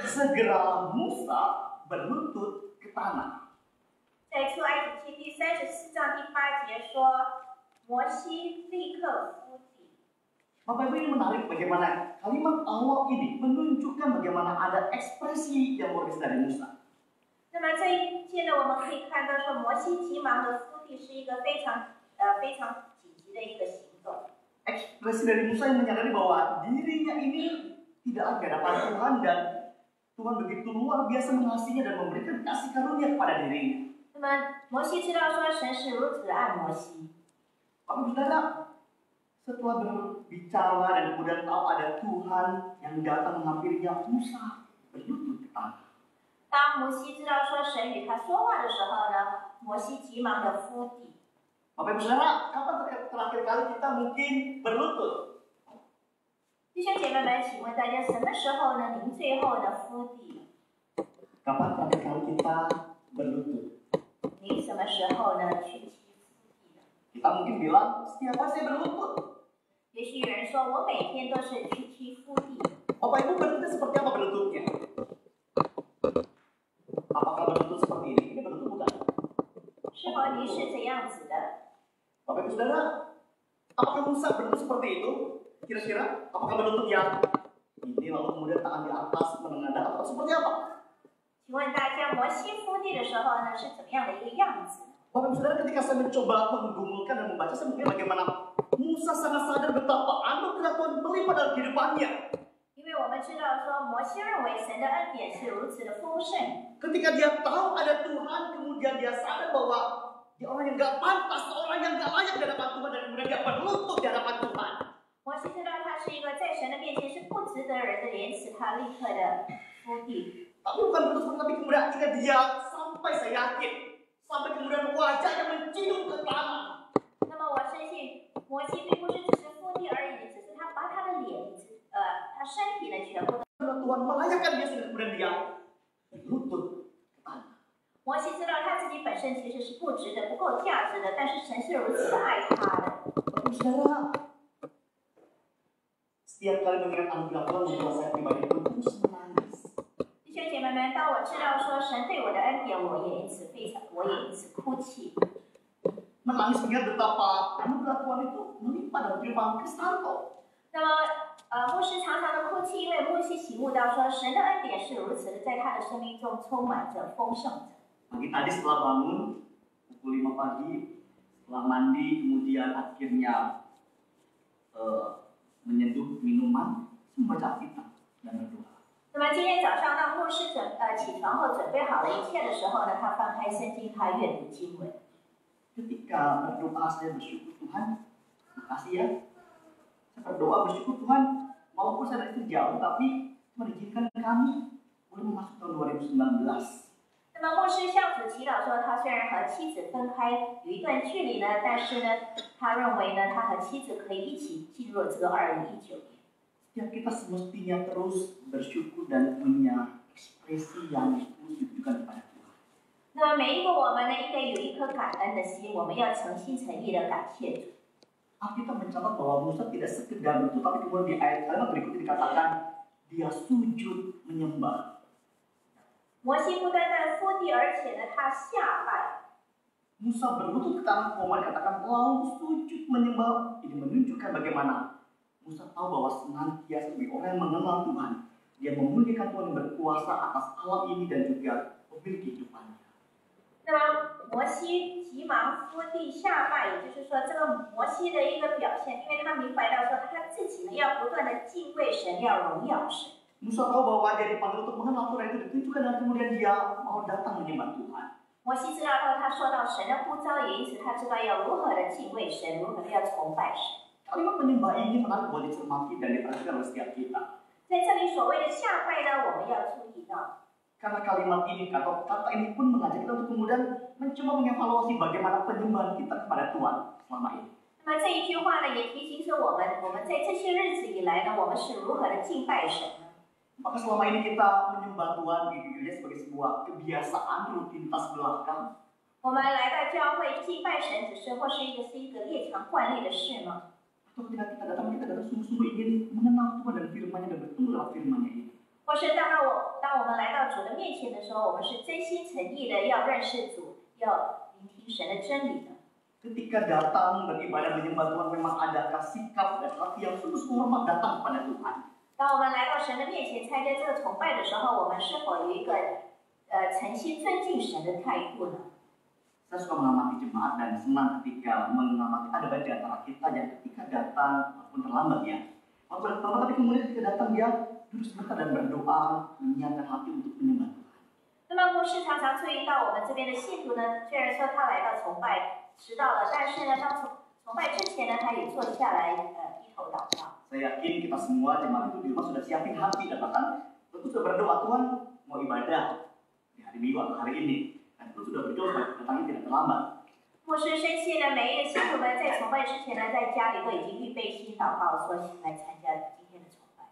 Segeralah Musa berlutut ke tanah. 在出埃及记第34章第8节说，摩西立刻伏地。 Bapak Ibu, ini menarik bagaimana kalimat awal ini menunjukkan bagaimana ada ekspresi yang luar biasa dari Musa. 那么这一节呢，我们可以看到说，摩西急忙的伏地是一个非常紧急的一个行动。 Ekspresi dari Musa yang menyadari bahwa dirinya ini tidak ada di hadapan Tuhan dan Tuhan begitu luar biasa mengasihinya dan memberikan kasih karunia kepada dirinya. 那么摩西知道说神是如此的爱摩西。 Bapak Saudara, setelah berbicara dan kemudian tahu ada Tuhan yang datang menghampirinya, Musa berlutut ke tanah. 当摩西知道说神与他说话的时候呢，摩西急忙的伏地。 Bapak Ibu Saudara, kapan terakhir kali kita mungkin berlutut? 弟兄姐妹们，请问大家什么时候呢？您最后呢伏地？ Kapan terakhir kali kita berlutut? 您什么时候呢去踢伏地的？ Kita mungkin bilang, setiap hari saya berlutut. 也许有人说我每天都是去踢伏地。 Bapak Ibu berlutut seperti apa berlututnya? Apakah berlutut seperti ini? Ini berlutut bukan? 是否您是这样子的？ Bapak Ibu Saudara, apakah Musa berlutut seperti itu? Kira-kira, apakah berlutut yang ini lalu kemudian tangan di atas menengadah atau seperti apa? 请问大家，摩西伏地的时候呢是怎么样的一个样子？ Bapak Ibu Saudara, ketika saya mencoba menggumulkan dan membaca, saya melihat bagaimana Musa sangat sadar betapa anugerah Tuhan melimpah dalam kehidupannya. 因为我们知道说，摩西认为神的恩典是如此的丰盛。 Ketika dia tahu ada Tuhan, kemudian dia sadar bahwa dia orang yang gak pantas, orang yang gak layak di hadapan Tuhan, dan kemudian dia berlutut di hadapan Tuhan. 摩西知道他是一个在神的面前是不值得人的廉耻，他立刻的伏地。 Tapi bukan berlutut, tapi kemudian ketika dia sampai, saya yakin, sampai kemudian wajahnya mencium ke tanah. 那么我相信，摩西并不是只是伏 Tuhan, melayakan dia sehingga kemudian dia berlutut ke tanah. 摩西知道他自己本身其实是不值得、不够价值的，但是神是如此的爱他的。 Saudara, setiap kali mengingat anugerah Tuhan membuat saya pribadi pun terus menangis. 弟兄姐妹们，当我知道说神对我的恩典，我也因此哭泣。 Menangis mengingat betapa anugerah Tuhan itu melimpah dalam kehidupan Kristanto. 那么，牧师常常的哭泣，因为牧师醒悟到说，神的恩典是如此的，在他的生命中充满着、丰盛着。 Pagi tadi setelah bangun, pukul 5 pagi, setelah mandi, kemudian akhirnya menyeduh minuman, membaca Alkitab dan berdoa. 那么今天早上当牧师起床后准备好了一切的时候呢，他翻开圣经，他阅读经文。 Ketika berdoa saya bersyukur Tuhan, makasih ya. Saya berdoa bersyukur Tuhan, walaupun saya dari jauh, tapi Tuhan izinkan kami boleh memasuki tahun 2019. 那么牧师向主祈祷说，他虽然和妻子分开有一段距离呢，但是呢，他认为呢，他和妻子可以一起进入这个2019年。 Setiap kita semestinya terus bersyukur dan punya ekspresi yang terus ditujukan kepada Tuhan. 那么每一个我们呢，应该有一颗感恩的心，我们要诚心诚意的感谢主。 Alkitab mencatat bahwa Musa tidak sekedar berdoa, tapi kemudian di ayat kalimat berikutnya dikatakan dia sujud menyembah. 摩西不单单伏地，而且呢，他下拜。 Musa berlutut ke tanah, kemudian dikatakan lalu sujud menyembah. Ini menunjukkan bagaimana Musa tahu bahwa senantiasa sebagai orang yang mengenal Tuhan, dia memuliakan Tuhan yang berkuasa atas alam ini dan juga pemilik kehidupannya. 那么摩西急忙伏地下拜，也就是说，这个摩西的一个表现，因为他明白到说他自己呢要不断的敬畏神，要荣耀神。 Musa tahu bahwa dia dipanggil untuk mengenal Tuhan itu ditunjukkan dan kemudian dia mau datang menyembah Tuhan. 摩西知道说他受到神的呼召，也因此他知道要如何的敬畏神，如何的要崇拜神。 Kalimat menyembah ini menarik buat dicermati dan diperhatikan oleh setiap kita. 在这里所谓的下拜呢，我们要注意到。 Karena kalimat ini atau kata ini pun mengajak kita untuk kemudian mencoba mengevaluasi bagaimana penyembahan kita kepada Tuhan selama ini. 那么这一句话呢，也提醒着我们在这些日子以来呢，我们是如何的敬拜神呢？ Maka selama ini kita menyembah Tuhan dilihat sebagai sebuah kebiasaan rutinitas belaka. 我们来到教会敬拜神，只是或是一个列强惯例的事吗？ Atau ketika kita datang sungguh-sungguh ingin mengenal Tuhan dan firman-Nya dan bertumbuh dalam firman-Nya ini. 或是当我们来到主的面前的时候，我们是真心诚意的要认识主，要聆听神的真理的。 Ketika datang beribadah menyembah Tuhan memang adakah sikap dan hati yang sungguh-sungguh hormat datang kepada Tuhan. 当我们来到神的面前参加这个崇拜的时候，我们是否有一个诚心尊敬神的态度呢？ Saya suka mengamati jemaat dan senang ketika mengamati ada banyak di antara kita yang ketika datang walaupun terlambat ya. Walaupun terlambat tapi kemudian ketika datang dia duduk sebentar dan berdoa menyiapkan hati untuk menyembah Tuhan. 那么牧师常常注意到我们这边的信徒呢，虽然说他来到崇拜迟到了，但是呢，当崇拜之前呢，他也坐下来低头祷告。 Saya yakin kita semua jemaat itu di rumah sudah siapin hati dan bahkan tentu sudah berdoa Tuhan mau ibadah di hari Minggu atau hari ini. Dan itu sudah berdoa supaya datangnya tidak terlambat. 牧师深信呢，每一个信徒们在崇拜之前呢，在家里都已经预备心祷告，说来参加今天的崇拜。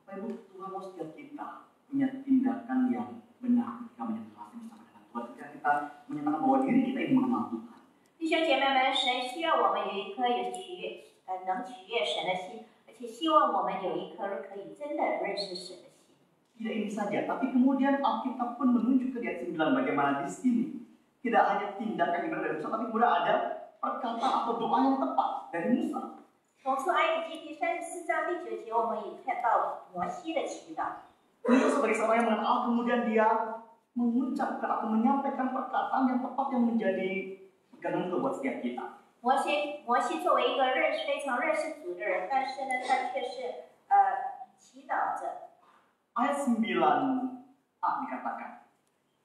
Bapak Ibu, Tuhan mau setiap kita punya tindakan yang benar ketika menyatakan bersama dengan Tuhan. Ketika kita menyatakan bahwa diri kita ingin mengenal Tuhan. 弟兄姐妹们，神需要我们有一颗能取悦神的心，而且希望我们有一颗可以真的认识神的心。 Tidak ini saja, tapi kemudian Alkitab pun menunjukkan di ayat 9 bagaimana di sini tidak hanya tindakan yang benar dari Musa, tapi kemudian ada perkataan atau doa yang tepat dari Musa. 从出埃及记第34章第9节，我们也看到摩西的祈祷。 Musa sebagai seorang yang mengenal, kemudian dia mengucapkan atau menyampaikan perkataan yang tepat yang menjadi pegangan buat setiap kita. 摩西作为一个非常认识主的人，但是呢，他却是祈祷着。 Ayat 9a dikatakan,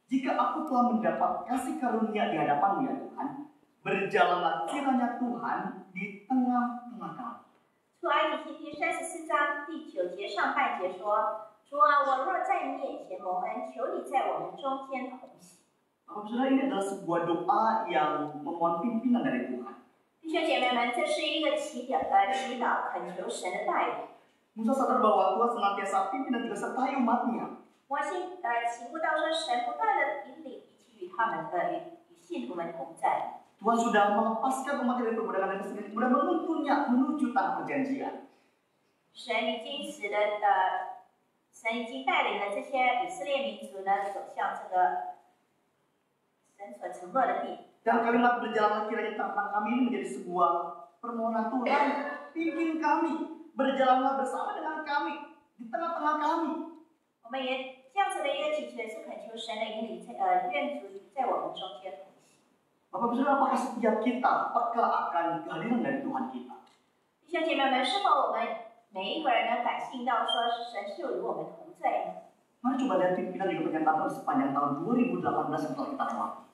jika aku telah mendapat kasih karunia di hadapanmu ya Tuhan, berjalanlah kiranya Tuhan di tengah-tengah kami. 出埃及记第34章第9节上半节说：“主啊，我若在你面前蒙恩，求你在我们中间同行。” Bapak Saudara, ini adalah sebuah doa yang memohon pimpinan dari Tuhan. 弟兄姐妹们，这是一个祈祷，恳求神的带领。Musa sadar bahwa Tuhan senantiasa pimpin dan juga sertai umatnya. 摩西醒悟到说，神不断的引领，一起与他们与信徒们同在。 Tuhan sudah melepaskan umatnya dari perbudakan dan kesedihan, kemudian menuntunnya menuju tanah perjanjian. 神已经神已经带领了这些以色列民族呢，走向这个神所承诺的地。 Dan kalimat berjalanlah kiranya tentang kami ini menjadi sebuah permohonan Tuhan, pimpin kami, berjalanlah bersama dengan kami, di tengah-tengah kami. 我们也这样子的一个祈求，也是恳求神的引领，愿主在我们中间同行。 Bapak Ibu Saudara, apakah setiap kita peka akan kehadiran dari Tuhan kita? 弟兄姐妹们，是否我们每一个人呢感信到说神是与我们同在呢？ Mari coba lihat pimpinan di pernyataan sepanjang tahun 2018 yang telah kita lewati.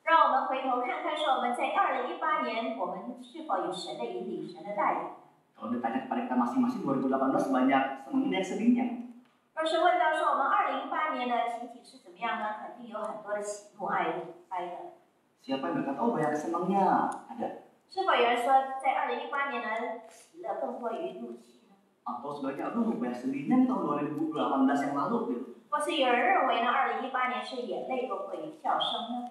让我们回头看看，说我们在2018年，我们是否有神的引领、神的带领？ Kalau ditanya kepada kita masing-masing 2018 banyak senangnya dan sedihnya. 若是问到说我们2018年的情景是怎么样呢？肯定有很多的喜怒哀乐。 Siapa yang berkata, oh banyak senangnya? Ada. 是否有人说在2018年呢喜乐更多于怒气呢？ Atau sebaliknya, aduh banyak sedihnya nih tahun 2018 yang lalu gitu. 或是有人认为呢2018年是眼泪多过于笑声呢？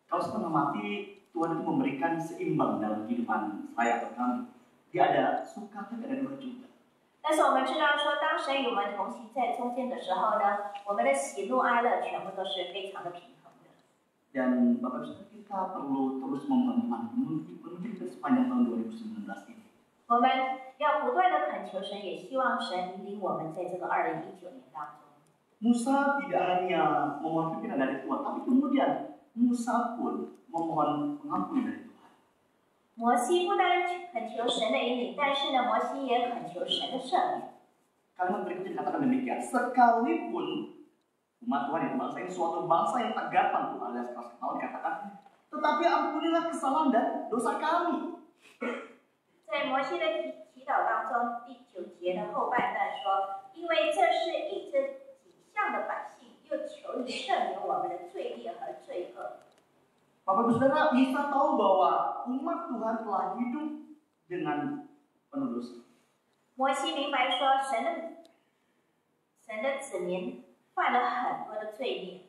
Kalau setengah mati, Tuhan itu memberikan seimbang dalam kehidupan saya atau kami. Dia ada suka tapi ada duka juga. 但是我们知道说，当神与我们同行在中间的时候呢，我们的喜怒哀乐全部都是非常的平衡的。 Dan Bapak Ibu kita perlu terus memohon Tuhan memimpin kita sepanjang tahun 2019 ini. 我们要不断的恳求神，也希望神引领我们在这个2019年当中。 Musa tidak hanya memohon pimpinan dari Tuhan, tapi kemudian Musa pun memohon pengampun dari Tuhan. 摩西不单恳求神的引领，但是呢，摩西也恳求神的赦免。 Kalimat berikutnya dikatakan demikian, sekalipun umat Tuhan itu bangsa ini suatu bangsa yang tegak Tuhan alias keras kepala dikatakan, tetapi ampunilah kesalahan dan dosa kami. 在摩西的祈祷当中，第9节的后半段说：“因为这是以这景象的百姓，又求你赦免我们的罪孽和罪恶。” Bapak Ibu Saudara bisa tahu bahwa umat Tuhan telah hidup dengan penuh dosa. 摩西明白说，神的子民犯了很多的罪孽。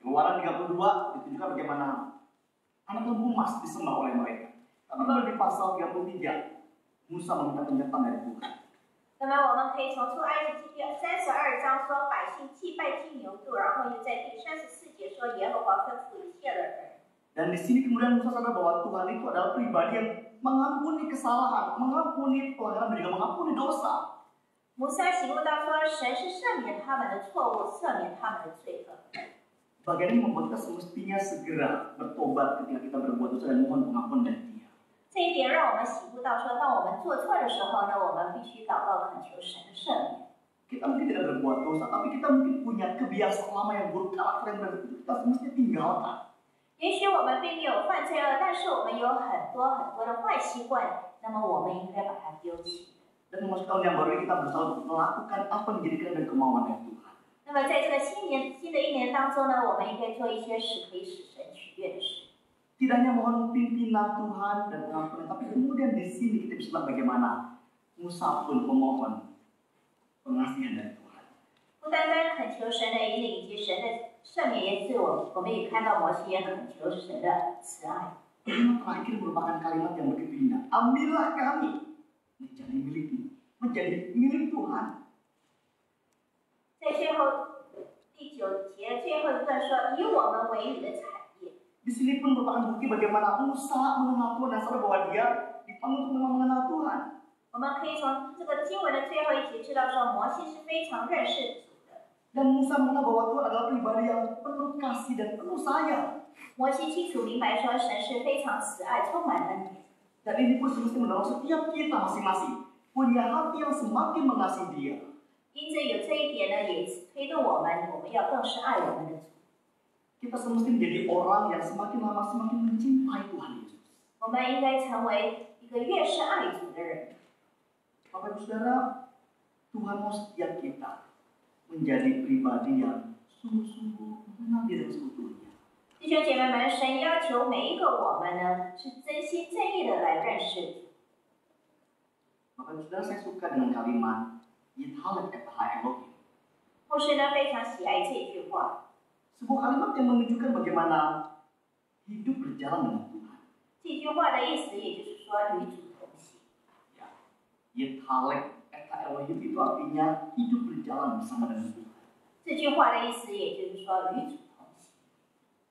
Keluaran 32 ditunjukkan bagaimana anak lembu emas disembah oleh mereka. Tapi kalau di pasal 33, Musa meminta penyertaan dari Tuhan. 那么我们可以从出埃及记第32章说，百姓祭拜金牛犊，然后又在第34节说，耶和华吩咐以色列人。 Dan di sini kemudian Musa sadar bahwa Tuhan itu adalah pribadi yang mengampuni kesalahan, mengampuni pelanggaran dan juga mengampuni dosa. 摩西醒悟到说，神是赦免他们的错误，赦免他们的罪恶。 Bagian ini membuat kita semestinya segera bertobat ketika kita berbuat dosa dan mohon pengampun dari Dia. 这一点让我们醒悟到说，当我们做错的时候呢，我们必须祷告恳求神的赦免。 Kita mungkin tidak berbuat dosa, tapi kita mungkin punya kebiasaan lama yang buruk, karakter yang buruk, kita semestinya tinggalkan. 也许我们并没有犯罪恶，但是我们有很多的坏习惯，那么我们应该把它丢弃。 Dan memasuki tahun yang baru ini kita berusaha untuk melakukan apa yang menjadi kehendak dan kemauan dari Tuhan. 那么在这个新的一年当中呢，我们应该做一些可以使神取悦的事。 Tidak hanya mohon pimpinan Tuhan dan pengampunan, tapi kemudian di sini kita bisa lihat bagaimana Musa pun memohon pengasihan dari Tuhan. 不单单恳求神的引领以及神的赦免，也是我们也看到摩西也恳求神的慈爱。 Kalimat terakhir merupakan kalimat yang begitu indah. Ambillah kami menjadi milik Tuhan. 在最后第9节最后一段说：“以我们为你的产业。” Di sini pun merupakan bukti bagaimana Musa mengenal Tuhan dan sadar bahwa dia dipanggil untuk mengenal Tuhan. 我们可以从这个经文的最后一节知道说，摩西是非常认识主的。 Dan Musa mengenal bahwa Tuhan adalah pribadi yang penuh kasih dan penuh sayang. 摩西清楚明白说，神是非常慈爱、充满恩典。 Dan ini pun semestinya mendorong setiap kita masing-masing punya hati yang semakin mengasihi Dia. 因此有这一点呢，也推动我们要更是爱我们的主。 Kita semestinya menjadi orang yang semakin lama semakin mencintai Tuhan Yesus. 我们应该成为一个越是爱主的人。 Bapak Ibu Saudara, Tuhan mau setiap kita menjadi pribadi yang sungguh-sungguh mengenal Dia dan seutuhnya. 弟兄姐妹们，神要求每一个我们呢，是真心真意的来认识主。Bapak Ibu Saudara, saya suka dengan kalimat Yithalek Etaha Elohim. 牧师呢非常喜爱这句话， Sebuah kalimat yang menunjukkan bagaimana hidup berjalan dengan Tuhan. 这句话的意思也就是说与主同行。 Ya. Yithalek Etaha Elohim itu artinya hidup berjalan bersama dengan Tuhan. 这句话的意思也就是说与主同行。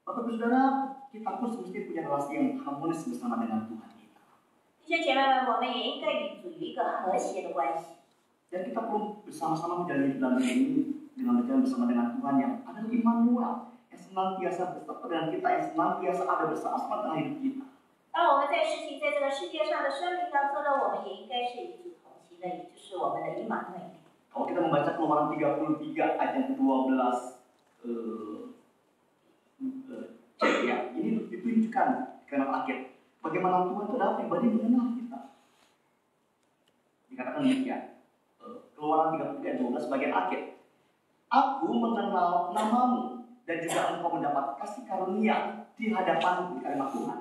Bapak Ibu Saudara, kita pun semestinya punya relasi yang harmonis bersama dengan Tuhan kita. 弟兄姐妹们，我们也应该与主有一个和谐的关系。 Dan kita perlu bersama-sama menjalani hidup dalam ini dengan berjalan bersama dengan Tuhan yang adalah Immanuel, yang senantiasa bersama dengan kita, yang senantiasa ada bersama-sama dengan hidup kita. 当我们在实行在这个世界上的生命当中呢，我们也应该是与主同行的，也就是我们的以马内利。 Kalau kita membaca Keluaran 33 ayat yang ke-12, ya, ini ditunjukkan di kalimat akhir bagaimana Tuhan itu adalah pribadi mengenal kita. Dikatakan demikian, Keluaran 33 ayat 12 bagian akhir. Aku mengenal namamu dan juga engkau mendapat kasih karunia di hadapanku, di kalimat Tuhan.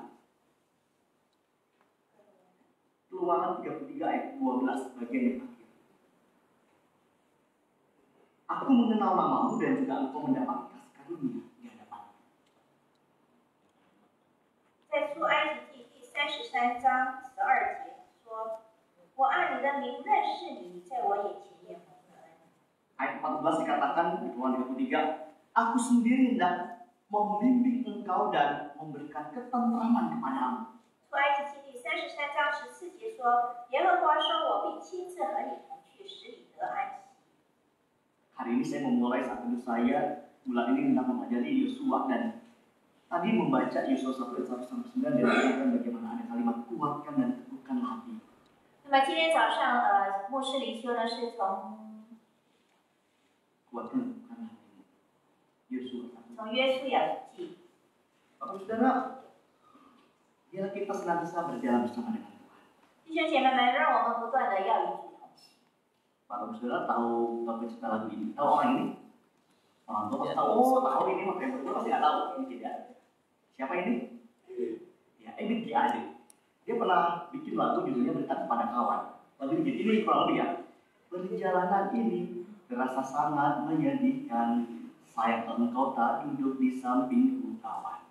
Keluaran 33 ayat 12 bagian yang akhir. Aku mengenal namamu dan juga engkau mendapat kasih karunia di hadapanku. 在出埃及记第33章12节说：“我按你的名认识你，你在我眼前也蒙了恩。” Ayat 14 dikatakan di Keluaran 33, aku sendiri hendak membimbing engkau dan memberikan ketentraman kepadamu. 出埃及记第33章14节说：“耶和华说，我必亲自和你同去，使你得安息。” Hari ini saya memulai saat teduh saya bulan ini hendak mempelajari Yosua dan tadi membaca Yosua 1 ayat 1-9 dan mengatakan bagaimana ada kalimat kuatkan dan teguhkan hati. 那么今天早上，牧师灵修呢是从 Kuatkan dan teguhkan hati. Yosua 1. 约书亚记。 Bapak Saudara, biarlah kita senantiasa berjalan bersama dengan Tuhan. 弟兄姐妹们，让我们不断的要与主同行。 Bapak Saudara tahu pencipta lagu ini? Tahu orang ini? Orang tua pasti tahu. Oh, tahu ini, makanya berdua pasti nggak tahu. Ini tidak. Siapa ini? Ya, Ebit G. Ade. Dia pernah bikin lagu judulnya Berkat Kepada Kawan. Lagu ini kurang lebih ya. Perjalanan ini terasa sangat menyedihkan. Sayang engkau tak duduk di sampingku kawan.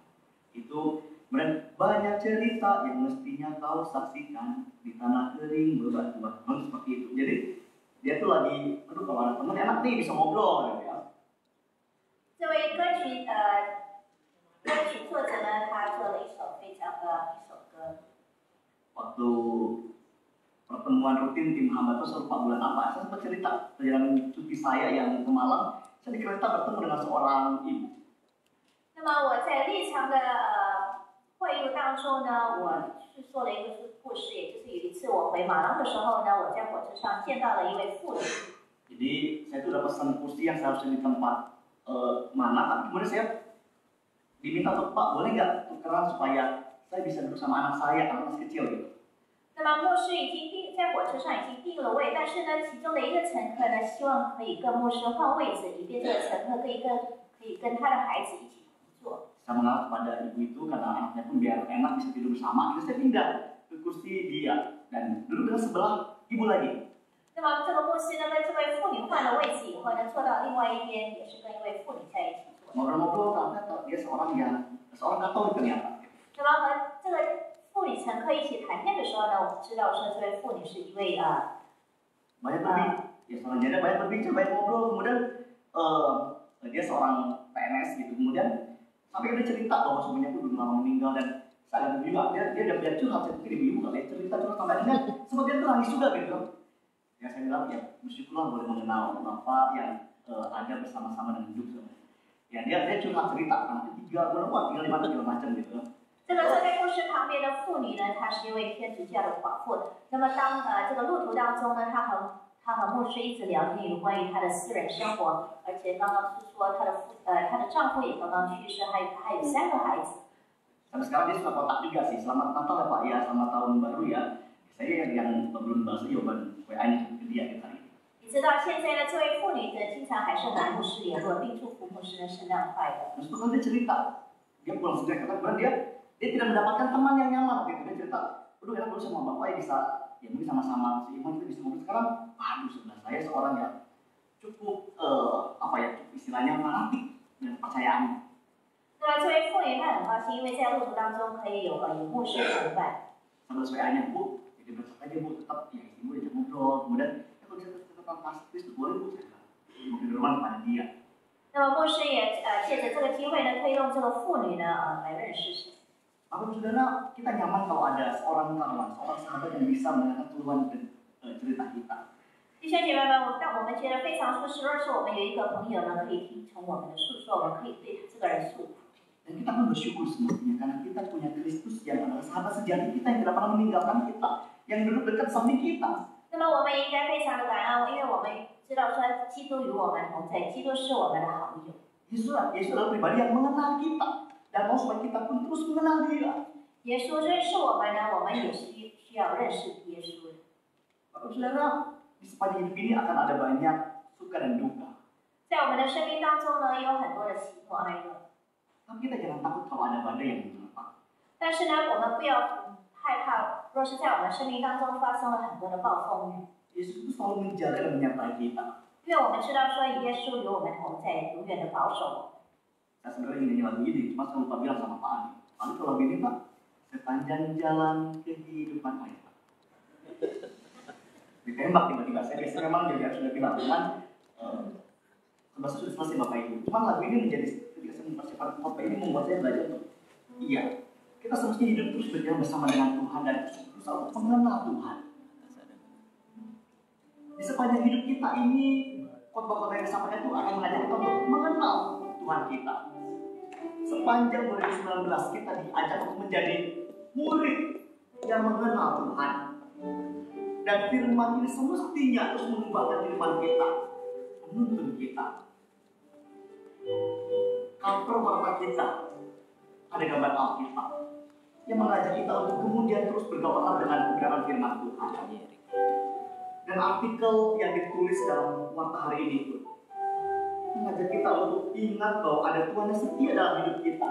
Itu kemudian banyak cerita yang mestinya kau saksikan di tanah kering berbatu-batuan seperti itu. Jadi dia tuh lagi, aduh kalau ada temen enak nih bisa ngobrol gitu ya. 这位歌曲作者呢，他做了一首歌。 Waktu pertemuan rutin tim hamba itu selalu 4 bulan apa? Saya sempat cerita perjalanan cuti saya yang ke Malang. Saya di kereta bertemu dengan seorang ibu. 那么我在历场的会议当中呢，我是说了一个故事，也就是有一次我回马郎的时候呢，我在火车上见到了一位妇女。 Jadi saya tuh udah pesan kursi yang seharusnya di tempat mana, tapi kemudian saya diminta untuk Pak boleh nggak tukeran supaya saya bisa duduk sama anak saya, anak masih kecil gitu. 那么牧师已经在火车上已经定了位，但是呢，其中的一个乘客呢，希望可以跟牧师换位置，以便这个乘客可以跟他的孩子一起同坐。 Saya mengalah kepada ibu itu karena anaknya pun biar enak bisa tidur bersama. Jadi saya pindah ke kursi dia dan duduk dengan sebelah ibu lagi. 那么这个牧师呢，跟这位妇女换了位置以后呢，坐到另外一边，也是跟一位妇女在一起坐。 Ngobrol-ngobrol ternyata dia seorang Katolik ternyata. 那么和这个妇女乘客一起谈天的时候呢，我们知道说这位妇女是一位banyak berbicara, banyak ngobrol. Kemudian dia seorang PNS gitu. Kemudian sampai dia cerita bahwa suaminya pun belum lama meninggal dan saya juga dia curhat, saya pikir ibu kali cerita sampai dia sempat dia tuh nangis juga gitu. Ya saya bilang ya bersyukurlah boleh mengenal Bapak yang ada bersama-sama dengan hidup. Ya dia curhat cerita anak tinggal 5 segala macam gitu. 这个坐在故事旁边的妇女呢，她是一位天主教的寡妇。那么当这个路途当中呢，她和牧师一直聊天有关于她的私人生活，而且刚刚是说她的丈夫也刚刚去世，还有3个孩子。 Sampai sekarang dia suka kontak juga sih. Selamat Natal ya Pak ya, selamat tahun baru ya. Saya yang belum balas jawaban WA-nya ke dia hari ini. 你知道现在呢，这位妇女经常还是和牧师联络，并祝福牧师的圣诞快乐。 Terus kan dia cerita, dia pulang sendiri karena dia tidak mendapatkan teman yang nyaman gitu. Dia cerita, udah enak dulu sama bapak ya bisa ya mungkin sama-sama seiman kita bisa ngobrol sekarang. Aduh, sebenarnya saya seorang yang cukup cukup istilahnya fanatik dengan percayaannya. 那么这位妇女她很高兴，因为在路途当中可以有牧师同伴。 Sama sesuaiannya, Bu, jadi besok aja Bu, tetap ya Ibu diajak ngobrol. Kemudian kalau saya tetap kasih Kristus boleh Bu, saya mau firman kepada dia. 那么牧师也借着这个机会呢，推动这个妇女呢来认识神。 Bapak Saudara, kita nyaman kalau ada seorang kawan, seorang sahabat yang bisa mendengar keluhan dan cerita kita. 弟兄姐妹们，但我们觉得非常舒适。若是我们有一个朋友呢，可以听从我们的诉说，我们可以对这个人诉苦。 Dan kita pun bersyukur semestinya karena kita punya Kristus yang adalah sahabat sejati kita yang tidak pernah meninggalkan kita, yang duduk dekat samping kita. 那么我们应该非常的感恩，因为我们知道说基督与我们同在，基督是我们的好友。 Yesus adalah pribadi yang mengenal kita dan mau supaya kita pun terus mengenal Dia. 耶稣认识我们呢，我们也需要认识耶稣。 Bapak Saudara, di sepanjang hidup ini akan ada banyak suka dan duka. 在我们的生命当中呢，有很多的喜怒哀乐。 Tapi kita jangan takut kalau ada badai yang menerpa. 但是呢，我们不要害怕，若是在我们生命当中发生了很多的暴风雨。 Yesus itu selalu menjaga dan menyertai kita. 因为我们知道说耶稣与我们同在，永远的保守我们。 Saya sebenarnya ingin nyanyi lagu ini, cuma saya lupa bilang sama Pak Ani. Pak Ani, kalau lagu ini Pak, sepanjang jalan kehidupan saya. Ditembak tiba-tiba, saya biasanya memang jadi sudah bilang, cuman bahasa sudah selesai Bapak Ibu. Cuma lagu ini menjadi ketika saya mempersiapkan khotbah ini membuat saya belajar untuk iya, kita semestinya hidup terus berjalan bersama dengan Tuhan dan berusaha untuk mengenal Tuhan. Di sepanjang hidup kita ini, khotbah-khotbah yang disampaikan itu akan mengajak kita untuk mengenal Tuhan kita. Sepanjang 2019 kita diajak untuk menjadi murid yang mengenal Tuhan. Dan firman ini semestinya terus mengubahkan firman kita, menuntun kita. Cover warna kita ada gambar Alkitab yang mengajak kita untuk kemudian terus bergaul dengan kebenaran firman Tuhan. Dan artikel yang ditulis dalam warta hari ini itu mengajak kita untuk ingat bahwa ada Tuhan yang setia dalam hidup kita.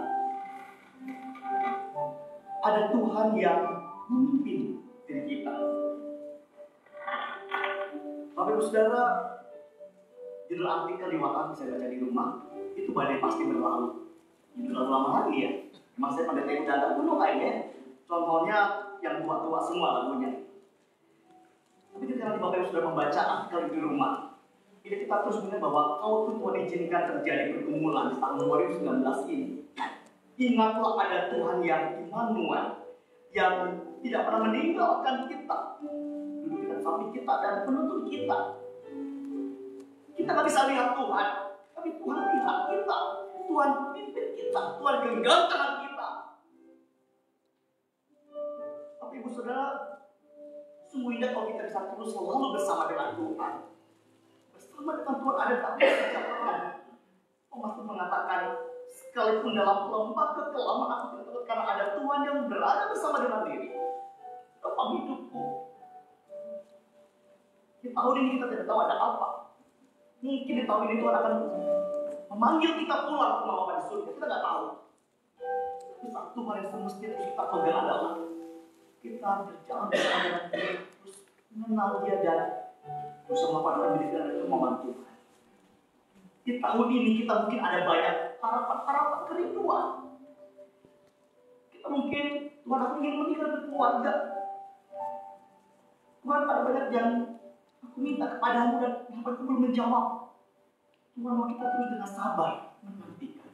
Ada Tuhan yang memimpin diri kita. Bapak Ibu Saudara, judul artikel di warta bisa baca di rumah, itu badai pasti berlalu. Judul lagu lama lagi ya. Emang saya pada udah agak kuno kayaknya. Contohnya yang tua-tua semua lagunya. Tapi ketika nanti Bapak Ibu sudah membaca artikel di rumah, ini kita terus mengingat bahwa kalau Tuhan izinkan terjadi pergumulan di tahun 2019 ini, ingatlah ada Tuhan yang Immanuel, yang tidak pernah meninggalkan kita, duduk di samping kita dan penuntun kita. Kita nggak bisa lihat Tuhan, tapi Tuhan lihat kita, Tuhan pimpin kita, Tuhan genggam tangan kita. Tapi Ibu Saudara, sungguh indah kalau kita bisa terus selalu bersama dengan Tuhan. Bersama dengan Tuhan ada tapi setiap orang. Thomas pun mengatakan, sekalipun dalam lembah kekelaman aku tidak takut karena ada Tuhan yang berada bersama dengan diri. Topang hidupku. Di tahun ini kita tidak tahu ada apa. Mungkin di tahun ini Tuhan akan memanggil kita pulang ke rumah Bapa di surga. Kita tidak tahu. Tapi saat Tuhan yang semestinya kita pegang adalah kita berjalan bersama dengan Dia, terus mengenal Dia dan berusaha melakukan pendidikan dan kemauan Tuhan. Di tahun ini kita mungkin ada banyak harapan-harapan kerinduan. Kita mungkin, Tuhan aku ingin menikah berkeluarga. Tuhan ada banyak yang aku minta kepadamu dan aku belum menjawab. Tuhan mau kita terus dengan sabar menantikan.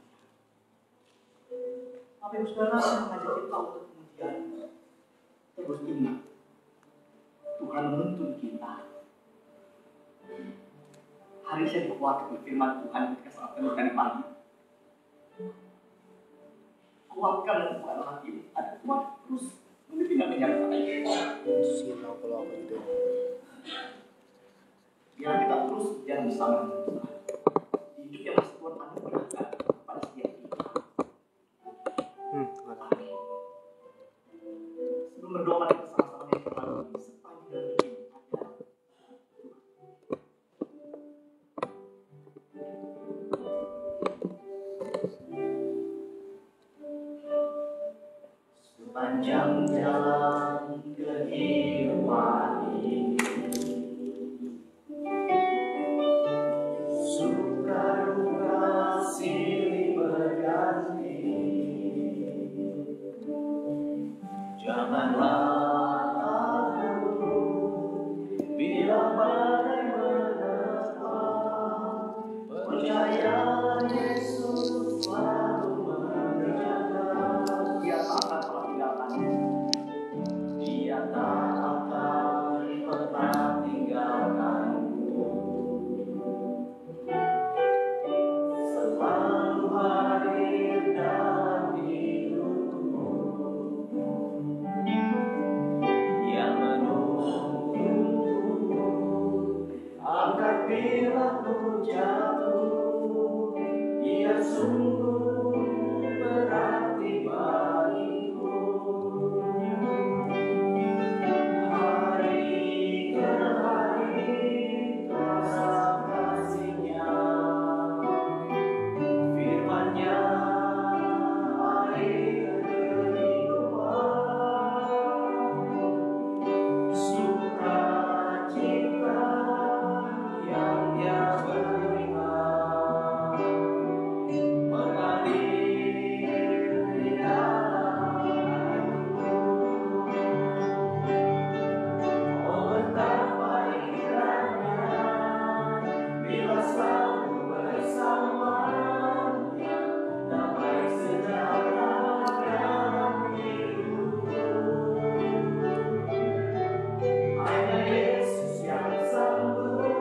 Tapi Saudara, saya mengajak kita untuk kemudian terus ingat Tuhan menuntun kita. Hari ini saya dikuatkan oleh firman Tuhan ketika saat tadi pagi. Kuatkan dan bukan lagi. Ada kuat terus memimpin dan menyertai. Biar kita terus jalan bersama. Hidup yang masih Tuhan anugerahkan pada setiap kita. Sebelum berdoa mari kita sama-sama nyanyikan lagu ini sepanjang hidup ini ada. Sepanjang jalan kehidupan bila badai menerpa, percaya Yesus selalu menjaga. Dia tak akan pernah tinggalkan. Dia tak akan pernah tinggalkanmu. Selalu hadir dalam hidupmu. Yang menunggumu angkat bila ku jatuh. Dia sungguh berarti bagiku. Hari ke hari rasa kasih-Nya, firman-Nya air kehidupan. Sukacita yang Dia berikan mengalir di dalam hidupku. Oh betapa indahnya bila selalu bersamanya, damai sejahtera dalam hidupku. Hanya Yesus yang sanggup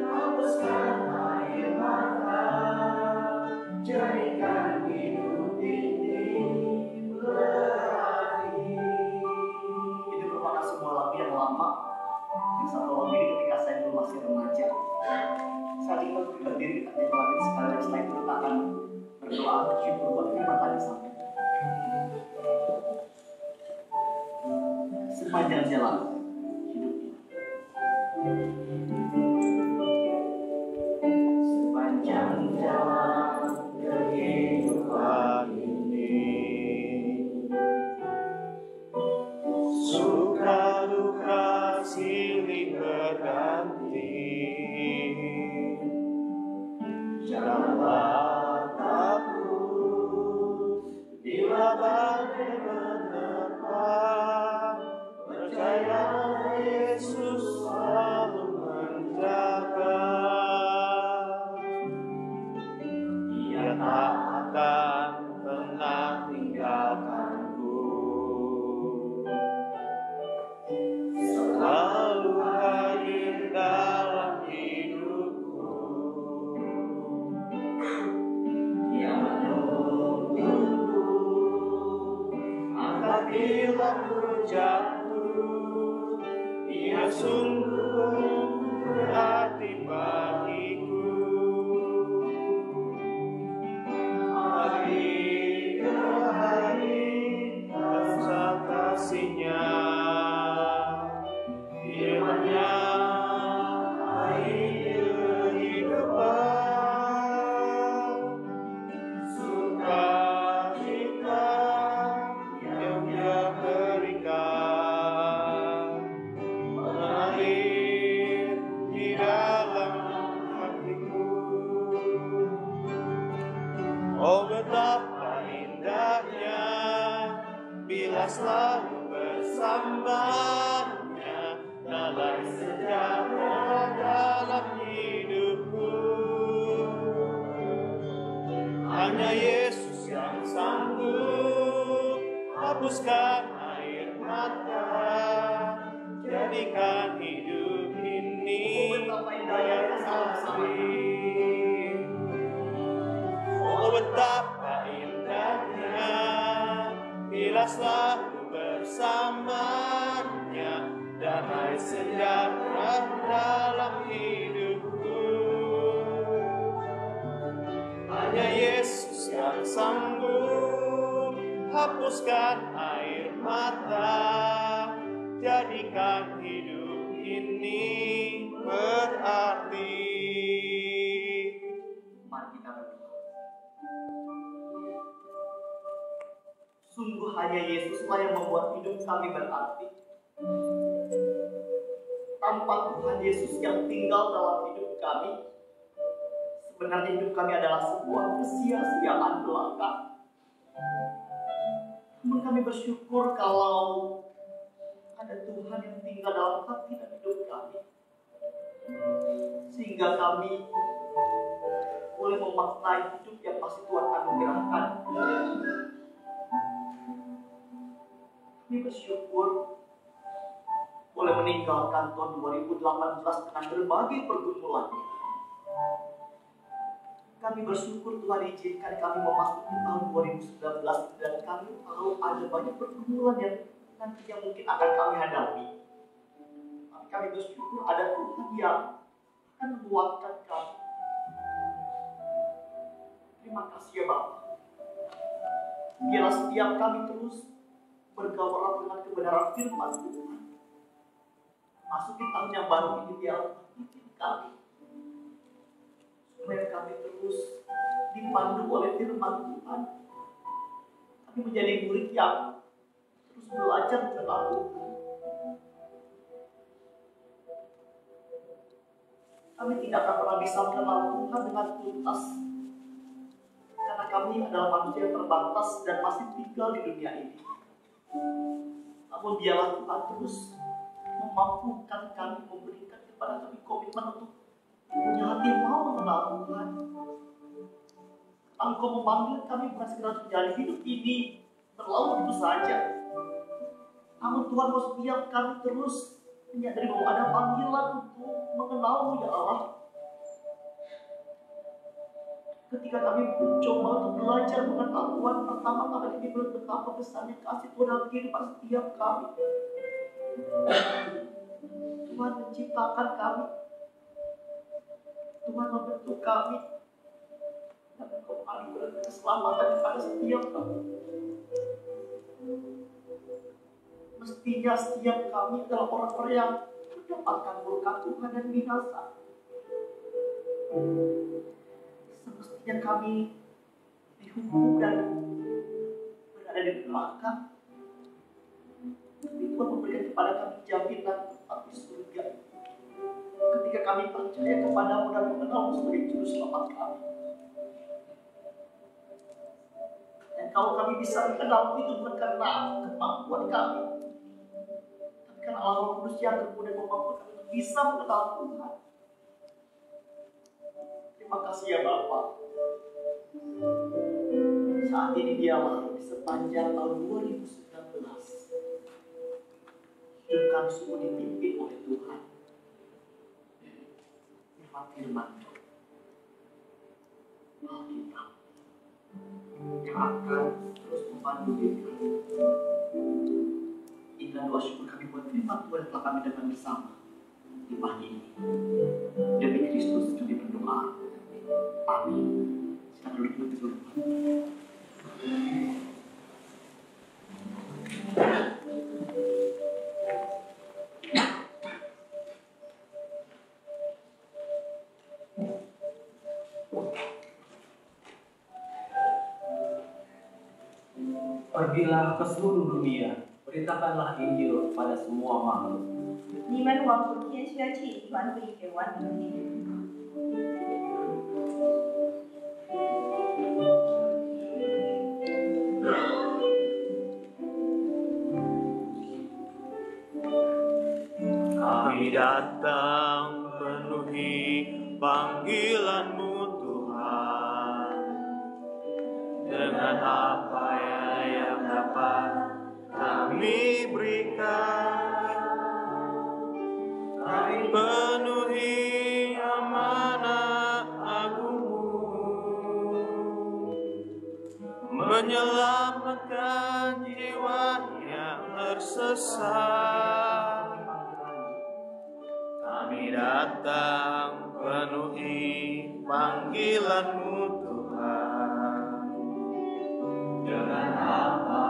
hapuskan air mata, jadikan hidup ini berarti. Itu merupakan sebuah lagu yang lama, yang satu lagu ini ketika saya dulu masih remaja. Saat itu kita berdiri, kita nyanyi lagu ini sekali, dan setelah itu kita akan berdoa syukur buat firman tadi sampai. Sepanjang jalan hidupnya, sepanjang jalan kehidupan ini, Suka duka silih berganti, janganlah takut bila badai menerpa, percaya Yesus selalu menjaga. Dia tak akan pernah tinggalkanku. Selalu hadir dalam hidupku. Dia menungguku angkat bila ku Jatuh, Dia sungguh berarti bagiku. Hari ke hari rasa kasih-Nya, firman-Nya air kehidupan. Sukacita yang Dia berikan mengalir di dalam hatiku. Oh betapa indahnya bila selalu bersamanya, damai sejahtera dalam hidupku. Hanya Yesus yang sanggup hapuskan air mata, jadikan hidup ini berarti. Oh betapa indahnya bila selalu bersamanya, damai sejahtera dalam hidupku. Hanya Yesus yang sanggup hapuskan air mata, jadikan hidup ini berarti. Mari kita berdoa. Sungguh hanya Yesuslah yang membuat hidup kami berarti. Tanpa Tuhan Yesus yang tinggal dalam hidup kami, sebenarnya hidup kami adalah sebuah kesia-siaan belaka. Namun kami bersyukur kalau ada Tuhan yang tinggal dalam hati dan hidup kami, sehingga kami boleh memaknai hidup yang pasti Tuhan anugerahkan. Kami bersyukur boleh meninggalkan tahun 2018 dengan berbagai pergumulan. Kami bersyukur Tuhan izinkan kami memasuki tahun 2019 dan kami tahu ada banyak pergumulan yang nantinya mungkin akan kami hadapi. Tapi kami bersyukur ada Tuhan yang akan menguatkan kami. Terima kasih ya Bapa. Biarlah setiap kami terus bergaul dengan kebenaran firman Tuhan. Masukin tahun yang baru ini biarlah pimpin kami, supaya kami terus dipandu oleh firman Tuhan. Kami menjadi murid yang terus belajar mengenal Tuhan. Kami tidak akan pernah bisa mengenal Tuhan dengan tuntas, karena kami adalah manusia yang terbatas dan masih tinggal di dunia ini. Namun biarlah Tuhan terus memampukan kami, memberikan kepada kami komitmen untuk punya hati yang mau mengenal Tuhan. Engkau memanggil kami bukan sekedar menjalani hidup ini terlalu begitu saja. Namun Tuhan mau setiap kami terus menyadari bahwa ada panggilan untuk mengenal-Mu ya Allah. Ketika kami mencoba untuk belajar mengenal Tuhan, pertama-tama kami melihat betapa besarnya kasih Tuhan dalam kehidupan setiap kami. Tuhan menciptakan kami, Tuhan membentuk kami, dan Engkau menganugerahkan keselamatan kepada setiap kami. Mestinya setiap kami adalah orang-orang yang mendapatkan murka Tuhan dan binasa. Semestinya kami dihukum dan berada di neraka. Tapi Tuhan memberikan kepada kami jaminan tempat di surga ketika kami percaya kepada-Mu dan mengenal-Mu sebagai juru selamat kami. Dan kalau kami bisa mengenal itu bukan karena kemampuan kami, tapi karena Allah Roh Kudus yang kemudian memampukan kami untuk bisa mengenal Tuhan. Terima kasih ya Bapa. Saat ini dialah di sepanjang tahun 2019 hidup kami semua dipimpin oleh Tuhan. Firman Alkitab yang akan terus membantu diri kami. Inilah doa syukur kami buat firman Tuhan yang telah kami dengar bersama di pagi ini. Demi Kristus kami berdoa. Amin. Silakan duduk di seluruh. Pergilah ke seluruh dunia, beritakanlah Injil pada semua makhluk. 你们往普天宣祭，传递给万民的。 Kami datang penuhi panggilan-Mu Tuhan, dengan apa yang dapat kami berikan. Kami penuhi amanah agung-Mu, menyelamatkan jiwa yang tersesat. Kami datang penuhi panggilan-Mu Tuhan, dengan apa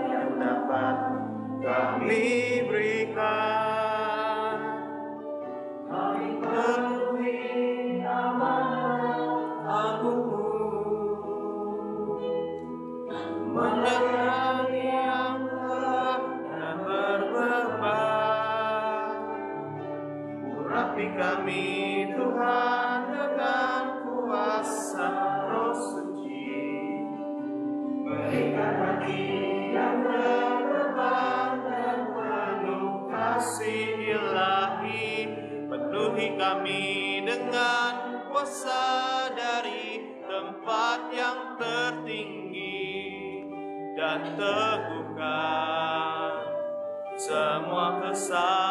yang dapat kami berikan. Kami penuhi amanah agung-Mu, menyayangi yang telah dan berbeban. Urapi kami Tuhan dengan kuasa Roh Suci, berikan hati yang dengan kuasa dari tempat yang tertinggi, dan teguhkan semua kesaksian.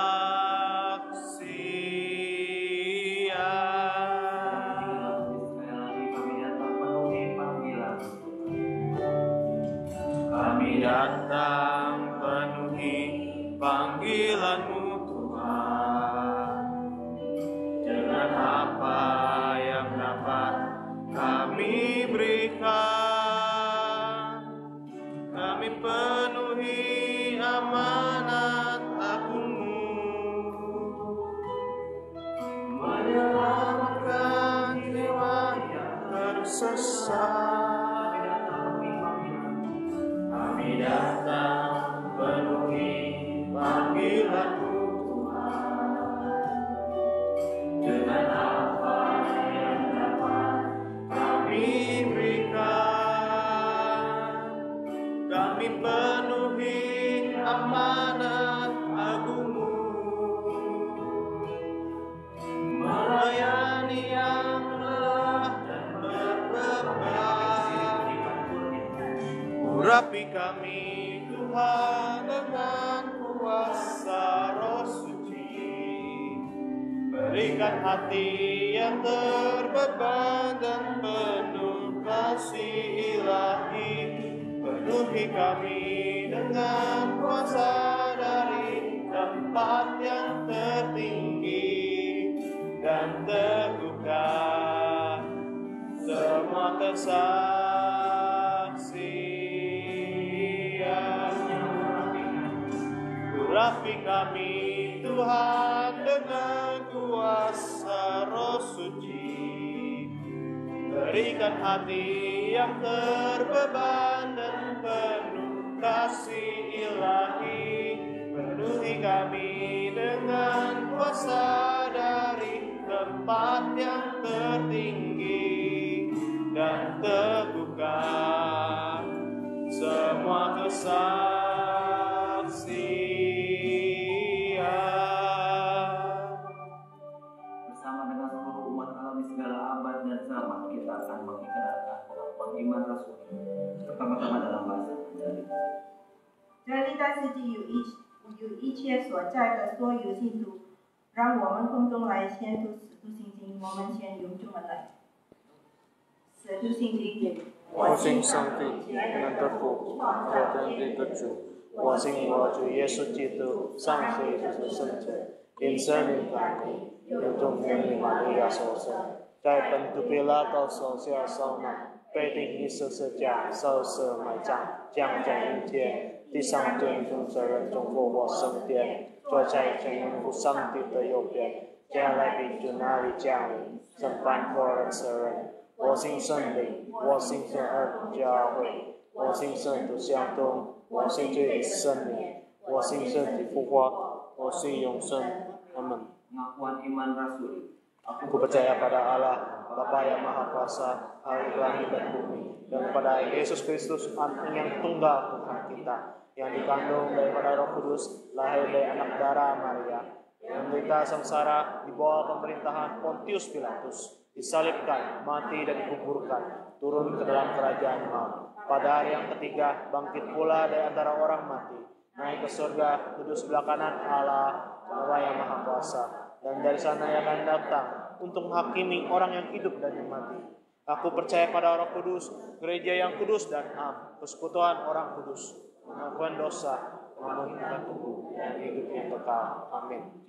Kami datang penuhi panggilan-Mu Tuhan, dengan apa yang dapat kami berikan. Kami penuhi amanat Agung-Mu, menyelamatkan jiwa yang tersesat. Kami datang penuhi panggilan-Mu Tuhan, dengan apa yang dapat kami berikan. Kami penuhi amanat Agung-Mu, melayani yang lelah dan berbeban. Urapi kami Tuhan dengan kuasa Roh Suci, berikan hati yang terbeban dan penuh kasih ilahi. Penuhi kami dengan kuasa dari tempat yang tertinggi, dan teguhkan semua kesaksian. Urapi kami Tuhan dengan kuasa Roh Suci, berikan hati yang terbeban dan penuh kasih ilahi. Penuhi kami dengan kuasa dari tempat yang tertinggi, dan teguhkan semua kesaksian. Bersama dengan seluruh umat Allah di segala abad dan zaman, kita akan mengikrarkan pengakuan iman rasuli pertama-tama dalam bahasa Mandarin. 这历代世纪有一切所在的所有信徒，让我们共同来宣读《使徒信经》。我们先用中文来，《使徒信经》。我信上帝，能得福，我的一个主。我信我主耶稣基督，上帝就是圣者，因圣灵感应，有从天里玛利亚所生，在本土比拉多手下受难，被钉于十字架，受死埋葬，降在阴间，地上尊重责任中复活升天，坐在天父上帝的右边，将来比主那里降临，审判活人死人。我信圣灵，我信圣二教会，我信圣徒相通，我信罪的圣灵，我信圣体复活，我信永生。Amin. Pengakuan iman rasuli. Aku percaya pada Allah, Bapa yang Maha Kuasa, Hari langit dan bumi, dan pada Yesus Kristus, Anak yang tunggal Tuhan kita, yang dikandung daripada Roh Kudus, lahir dari anak darah Maria, yang menderita sengsara di bawah pemerintahan Pontius Pilatus, disalibkan, mati dan dikuburkan, turun ke dalam kerajaan maut. Pada hari yang ketiga, bangkit pula dari antara orang mati, naik ke surga, duduk sebelah kanan Allah, Allah yang Maha Kuasa, dan dari sana ia akan datang untuk menghakimi orang yang hidup dan yang mati. Aku percaya pada Roh Kudus, gereja yang kudus dan am, persekutuan orang kudus, pengakuan dosa, pemurnian tubuh, dan hidup yang kekal. Amin.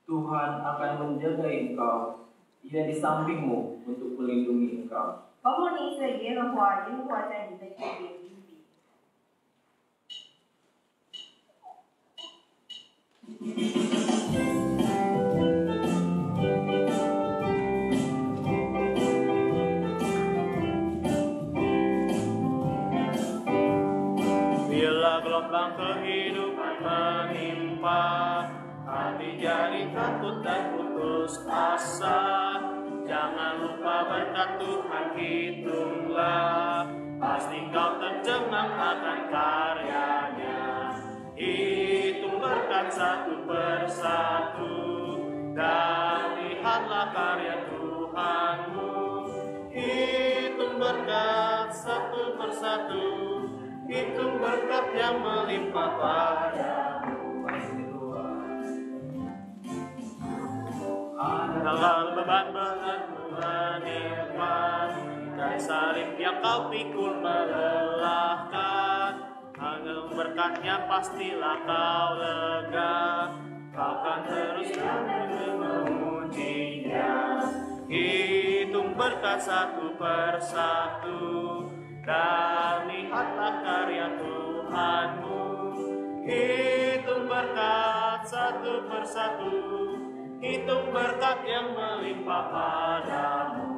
Tuhan akan menjaga engkau, Ia di sampingmu untuk melindungi engkau. 保护你是耶和华，耶和华在你的右边引领。 Bila gelombang kehidupan menimpa, hati jadi takut dan putus asa. Jangan lupa berkat Tuhan hitunglah, pasti kau tercengang akan karyanya. Hitung berkat satu persatu, dan lihatlah karya Tuhanmu. Hitung berkat satu persatu, hitung berkat yang melimpah padamu. Adalah beban-bebanmu menimpan, dan salib yang kau pikul melelahkan. Dengan berkatnya pastilah kau lega, kau kan terus memujinya. Hitung berkat satu persatu, dan lihatlah karya Tuhanmu. Hitung berkat satu persatu, hitung berkat yang melimpah padamu.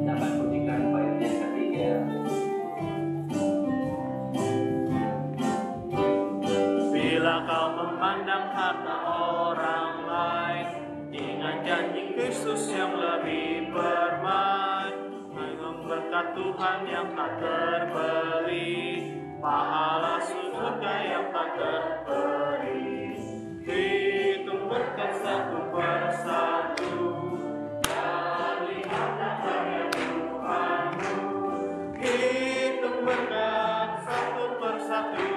Kita akan bunyikan bait yang ketiga. Bila kau memandang harta orang lain, ingat janji Kristus yang lebih permai. Dengan berkat Tuhan yang tak terbeli, pahala surga yang tak terperi. Hitung berkat satu persatu, dan lihatlah karya Tuhanmu. Hitung berkat satu persatu,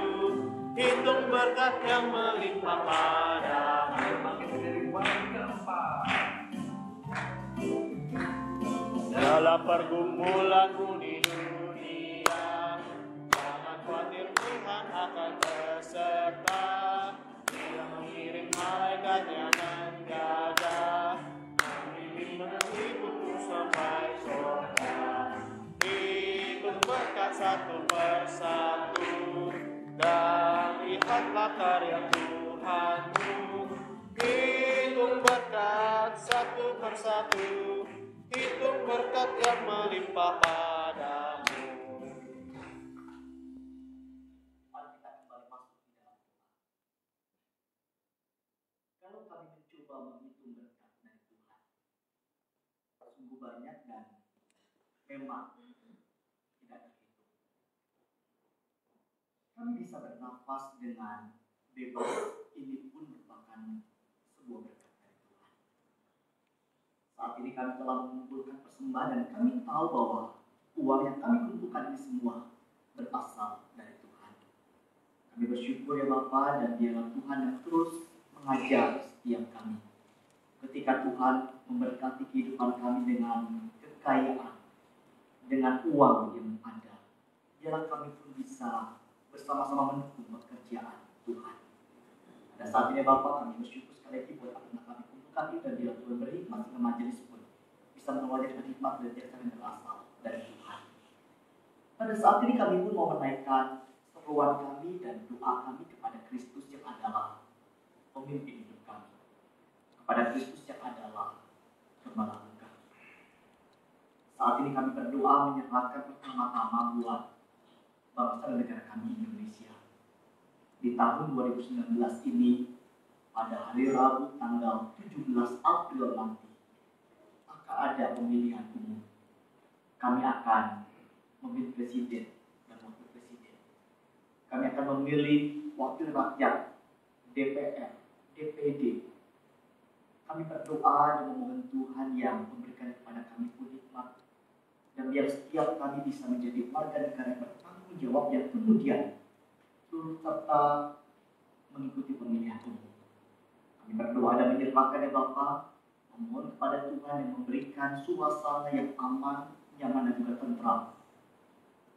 hitung berkat yang melimpah padamu. Dalam pergumulanmu di dunia, jangan khawatir, Tuhan akan berserta. Dia mengirim malaikatnya menjaga, membimbing menghibur sampai surga. Hitung berkat satu persatu, dan lihatlah karya Tuhanmu. Hitung berkat satu persatu, hitung berkat yang melimpah padamu. Mari kita kembali masuk di dalam Tuhan. Kalau kami mencoba menghitung berkat dari Tuhan, sungguh banyak dan memang tidak terhitung. Kami bisa bernafas dengan bebas, ini pun merupakan sebuah berkat dari Tuhan. Saat ini kami telah mengumpulkan persembahan dan kami tahu bahwa uang yang kami kumpulkan ini semua berasal dari Tuhan. Kami bersyukur ya Bapa, dan biarlah Tuhan yang terus mengajar setiap kami. Ketika Tuhan memberkati kehidupan kami dengan kekayaan, dengan uang yang ada, biarlah kami pun bisa bersama-sama mendukung pekerjaan Tuhan. Pada saat ini Bapak, kami bersyukur sekali lagi buat apa yang kami kumpulkan itu, dan biarlah Tuhan berhikmat sehingga majelis pun bisa mengelola dengan hikmat dan biasa yang berasal dari Tuhan. Pada saat ini kami pun mau menaikkan seruan kami dan doa kami kepada Kristus yang adalah pemimpin hidup kami, kepada Kristus yang adalah gembala kami. Saat ini kami berdoa menyerahkan pertama-tama buat bangsa dan negara kami Indonesia. Di tahun 2019 ini, pada hari Rabu tanggal 17 April nanti, akan ada pemilihan umum. Kami akan memilih presiden dan wakil presiden. Kami akan memilih wakil rakyat, DPR, DPD. Kami berdoa dan memohon Tuhan yang memberikan kepada kami pun hikmat, dan biar setiap kami bisa menjadi warga negara yang bertanggung jawab yang kemudian turut serta mengikuti pemilihan umum. Kami berdoa dan menyerahkan ya Bapa, memohon kepada Tuhan yang memberikan suasana yang aman, nyaman dan juga tentram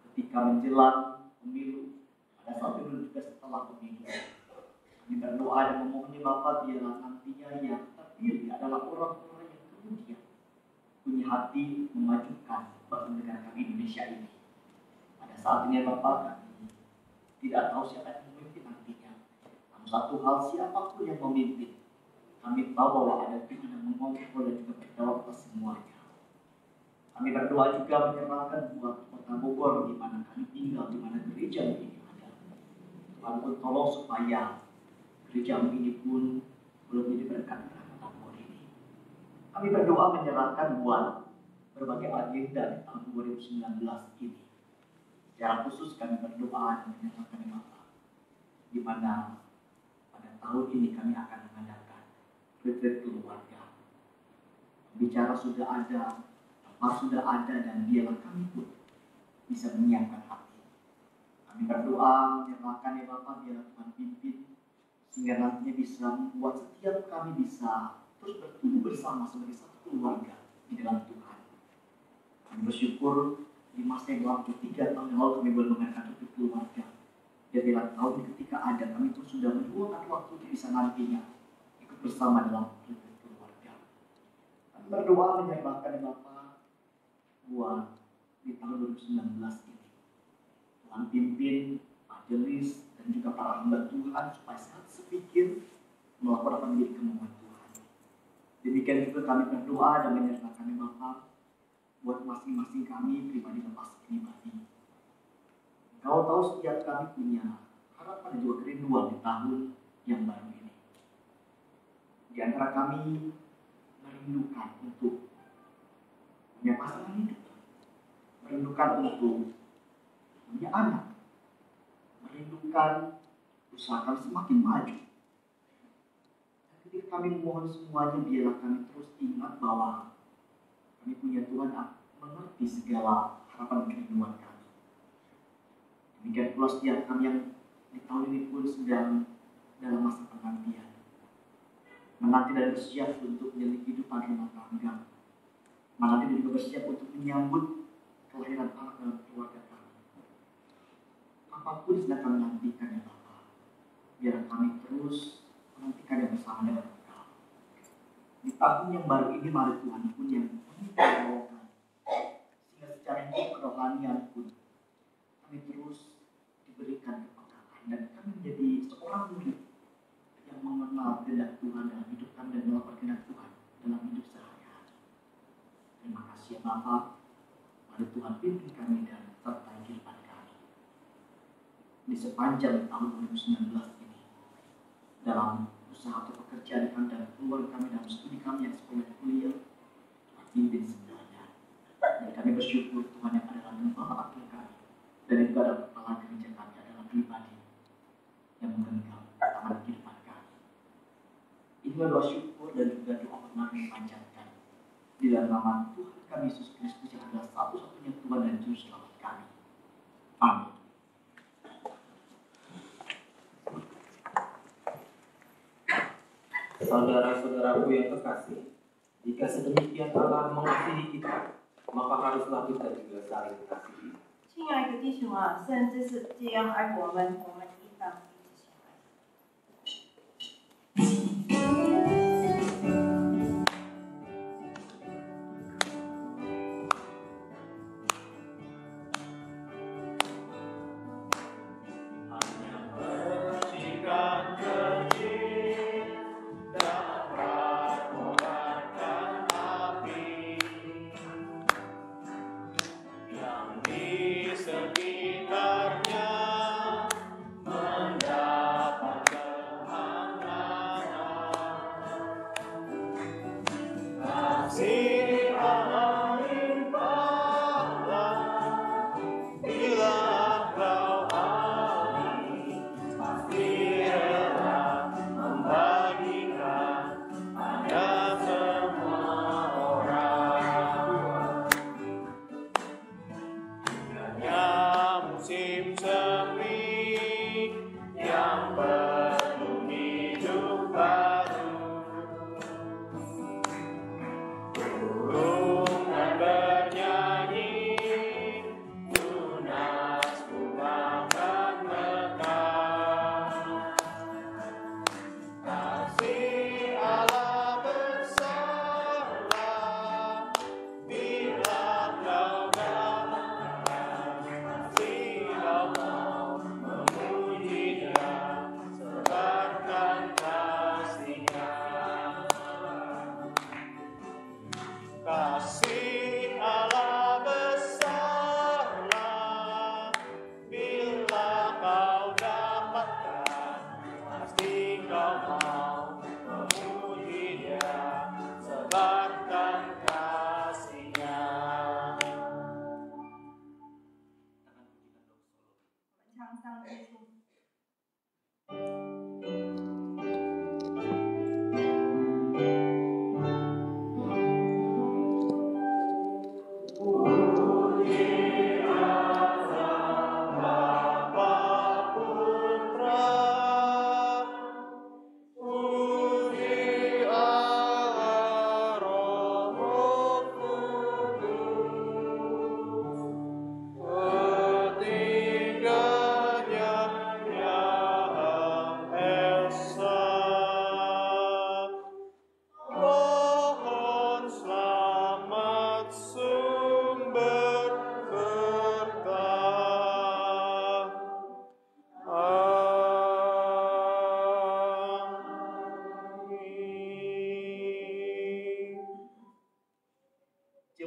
ketika menjelang pemilu, pada saat pemilu juga setelah pemilu. Kami berdoa dan memohon ya Bapa, biarlah nantinya yang terpilih adalah orang-orang yang kemudian punya hati memajukan bangsa negara kami Indonesia ini. Pada saat ini ya Bapak, kami tidak tahu siapa yang memimpin nantinya. Namun satu hal, siapapun yang memimpin, kami tahu bahwa ada Tuhan yang mengontrol dan juga bertanggung atas semuanya. Kami berdoa juga menyerahkan buat kota Bogor, di mana kami tinggal, di mana gereja ini ada. Tuhan pun tolong supaya Gereja ini pun belum jadi berkat tahun ini. Kami berdoa menyerahkan buat berbagai agenda di tahun 2019 ini. Secara khusus kami berdoa dan menyerahkan Bapak, di mana pada tahun ini kami akan mengadakan retreat keluarga. Bicara sudah ada, tempat sudah ada, dan biarlah kami pun bisa menyiapkan hati. Kami berdoa menyerahkan Bapak, biarlah Tuhan pimpin, sehingga nantinya bisa membuat setiap kami bisa terus bertumbuh bersama sebagai satu keluarga di dalam Tuhan. Kami bersyukur di masa yang lalu, 3 tahun yang lalu kami boleh mengadakan retreat keluarga. Dan bila tahun ini ketika ada, kami pun sudah meluangkan waktu untuk bisa nantinya ikut bersama dalam retreat keluarga. Kami berdoa menyerahkan Bapak buat di tahun 2019 ini. Tuhan pimpin majelis dan juga para hamba Tuhan supaya sehat sepikir melakukan apa menjadi kemauan Tuhan. Demikian juga kami berdoa dan menyerahkan Bapak buat masing-masing kami pribadi dan pribadi. Kau tahu setiap kami punya harapan dan juga kerinduan di tahun yang baru ini. Di antara kami merindukan untuk punya pasangan hidup, merindukan untuk punya anak, merindukan usaha kami semakin maju. Dan ketika kami memohon semuanya, biarlah kami terus ingat bahwa kami punya Tuhan yang mengerti segala harapan dan kerinduan kami. Demikian pula setiap kami yang di tahun ini pun sedang dalam masa penantian, menanti dan bersiap untuk menjalani kehidupan rumah tangga, menanti dan juga bersiap untuk menyambut kelahiran anak dalam keluarga kami. Apapun sedang kami nantikan ya Bapak, biar kami terus menantikan yang bersama dengan Engkau. Di tahun yang baru ini, mari Tuhan pun yang menolongkan, sehingga secara hidup kerohanian pun kami terus diberikan kepekaan dan kami menjadi seorang murid yang mengenal kehendak Tuhan dalam hidup kami dan melakukan kehendak Tuhan dalam hidup sehari-hari. Terima kasih ya Bapak. Mari Tuhan pimpin kami dan sertai kehidupan kami di sepanjang tahun 2019 ini, dalam usaha atau pekerjaan kami dan keluarga kami, dalam studi kami yang sekolah kuliah. Tuhan pimpin semuanya. Dan kami bersyukur Tuhan yang adalah gembala akhir kami, dan juga adalah kepala gereja kami, adalah pribadi yang menggenggam tangan kehidupan kami. Inilah doa syukur dan juga doa hormat yang dipanjatkan di dalam nama Tuhan kami Yesus Kristus yang adalah satu-satunya Tuhan dan Juru Selamat kami. Amin. Saudara-saudaraku yang kekasih, jika sedemikian Allah mengasihi kita, maka haruslah kita juga saling mengasihi. 亲爱的弟兄啊，甚至是这样爱我们，我们应当彼此相爱。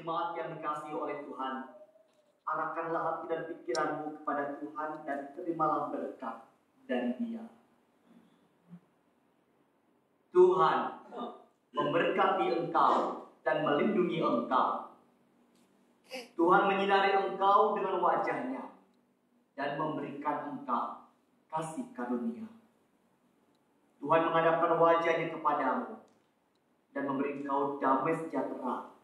Jemaat yang dikasihi oleh Tuhan, arahkanlah hati dan pikiranmu kepada Tuhan dan terimalah berkat dari Dia. Tuhan memberkati engkau dan melindungi engkau. Tuhan menyinari engkau dengan wajah-Nya dan memberikan engkau kasih karunia. Tuhan menghadapkan wajah-Nya kepadamu dan memberi engkau damai sejahtera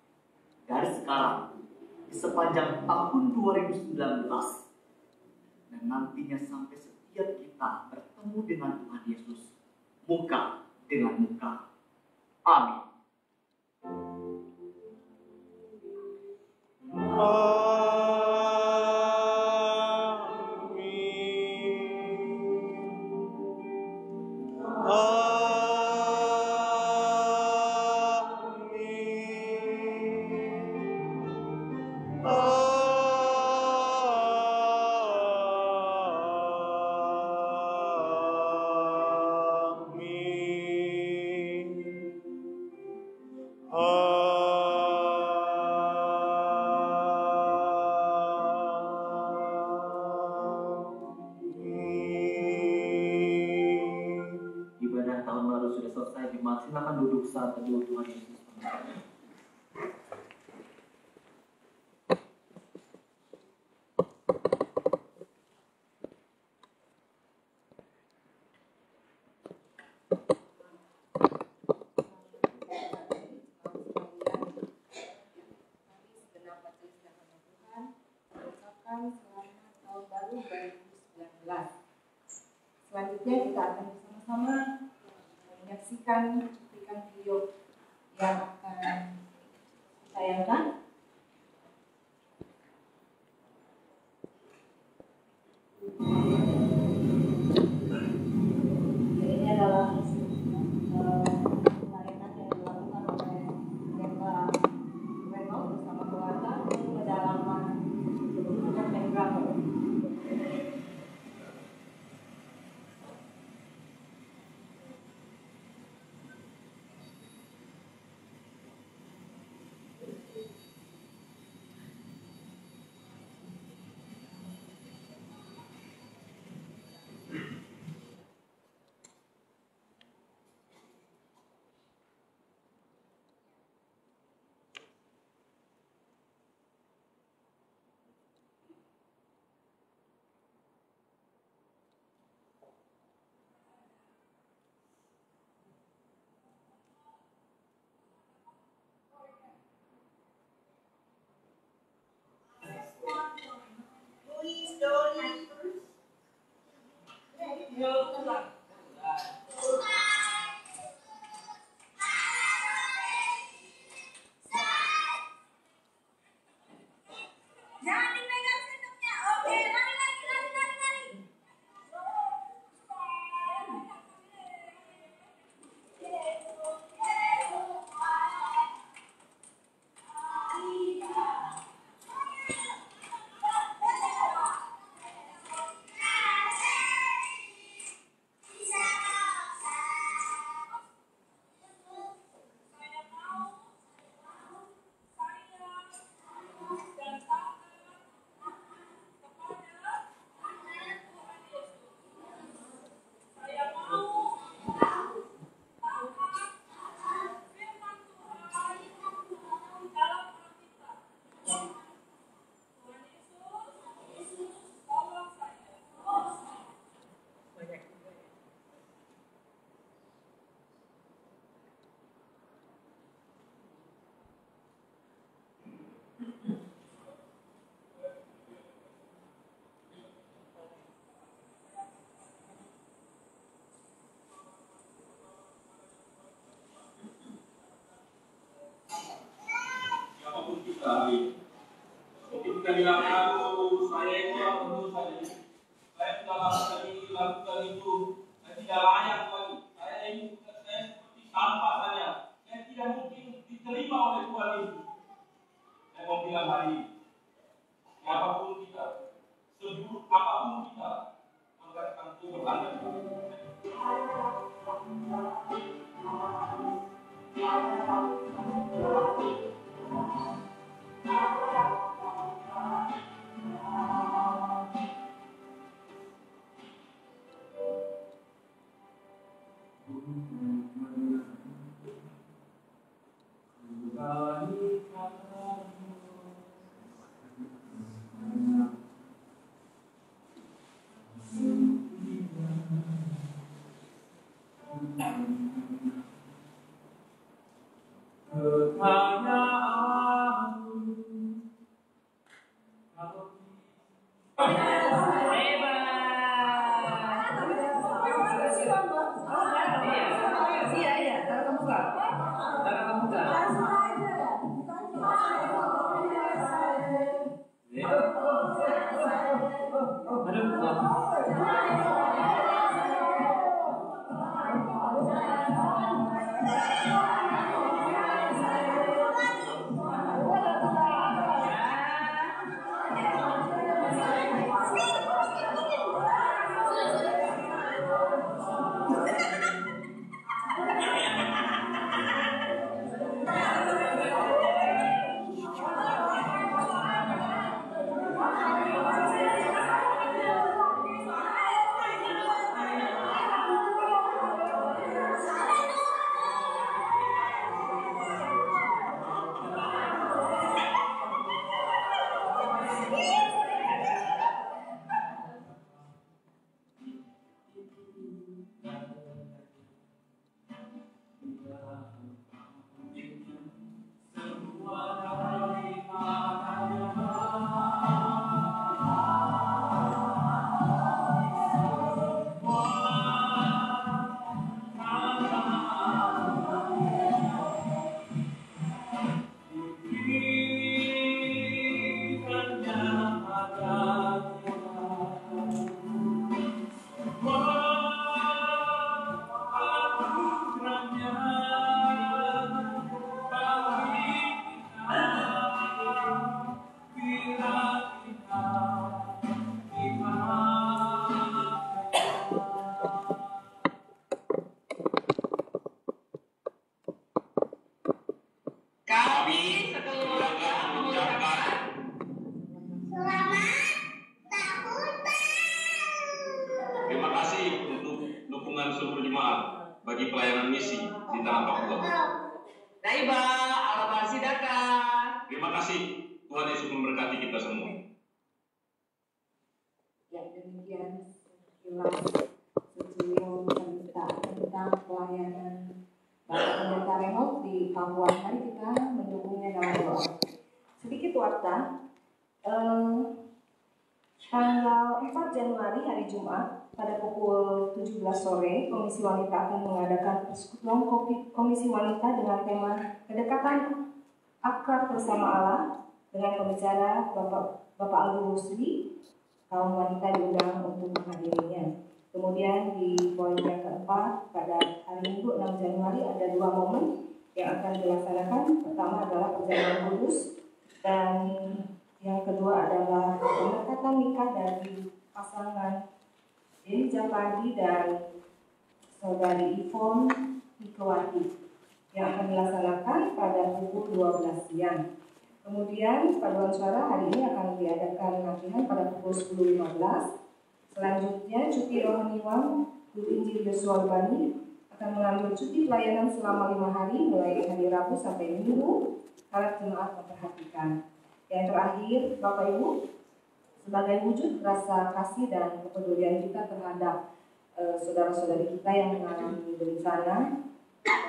dari sekarang di sepanjang tahun 2019 dan nantinya sampai setiap kita bertemu dengan Tuhan Yesus muka dengan muka. Amin. Silakan duduk saat teduh Tuhan Yesus. Selanjutnya kita akan bersama-sama menyaksikan cuplikan video yang akan ditayangkan. Ini adalah pelayanan yang dilakukan oleh Pendeta Reno bersama keluarga di pedalaman Pengrago. Ketika bilang aku, saya itu orang berdosa, saya sudah lama sekali lakukan itu, saya tidak layak lagi. Saya seperti sampah saja. Saya tidak mungkin diterima oleh Tuhan Yesus. Saya mau bilang hari ini, siapapun kita, seburuk apapun kita, angkat Tuhan bertanda. bagi pelayanan misi di tanah Papua. Daiba, alabasi daka. Terima kasih, Tuhan Yesus memberkati kita semua. Ya, demikian sekilas secuil cerita tentang pelayanan Bapak Pendeta Renov di Papua. Mari kita mendukungnya dalam doa. Sedikit warta, tanggal 4 Januari hari Jumat pada pukul 17 sore, Komisi Wanita akan mengadakan persekutuan Komisi Wanita dengan tema Kedekatan Akrab Bersama Allah dengan pembicara Bapak Aldo Rusli. Kaum wanita diundang untuk menghadirinya. Kemudian di poin yang keempat, pada hari Minggu 6 Januari ada 2 momen yang akan dilaksanakan. Pertama adalah perjalanan kudus, dan yang kedua adalah pemberkatan nikah dari pasangan Dewi Japandi dan Saudari Ivon Nikowati yang akan dilaksanakan pada pukul 12 siang. Kemudian paduan suara hari ini akan diadakan latihan pada pukul 10.15. Selanjutnya cuti rohani Guru Injil Yosua Bani akan mengambil cuti pelayanan selama 5 hari mulai hari Rabu sampai Minggu. Harap jemaat memperhatikan. Yang terakhir, Bapak Ibu, sebagai wujud rasa kasih dan kepedulian kita terhadap saudara-saudari kita yang mengalami bencana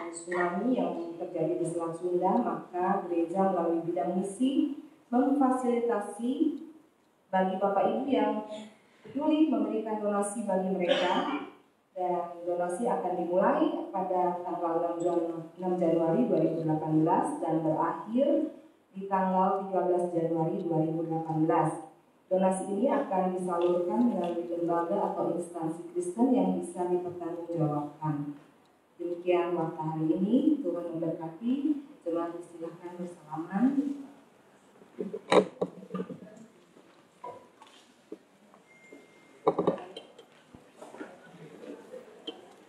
tsunami yang terjadi di Selat Sunda, maka gereja melalui bidang misi memfasilitasi bagi Bapak Ibu yang peduli memberikan donasi bagi mereka, dan donasi akan dimulai pada tanggal 6 Januari 2018 dan berakhir di tanggal 13 Januari 2018. Donasi ini akan disalurkan melalui lembaga atau instansi Kristen yang bisa dipertanggungjawabkan. Demikian waktu hari ini, Tuhan memberkati. Jemaat disilahkan bersalaman.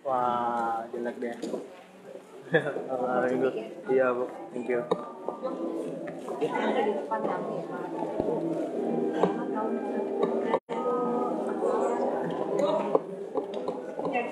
Wah, jelek deh. Iya, Bu. Thank you. Ada di depan kami ya, Pak. Yang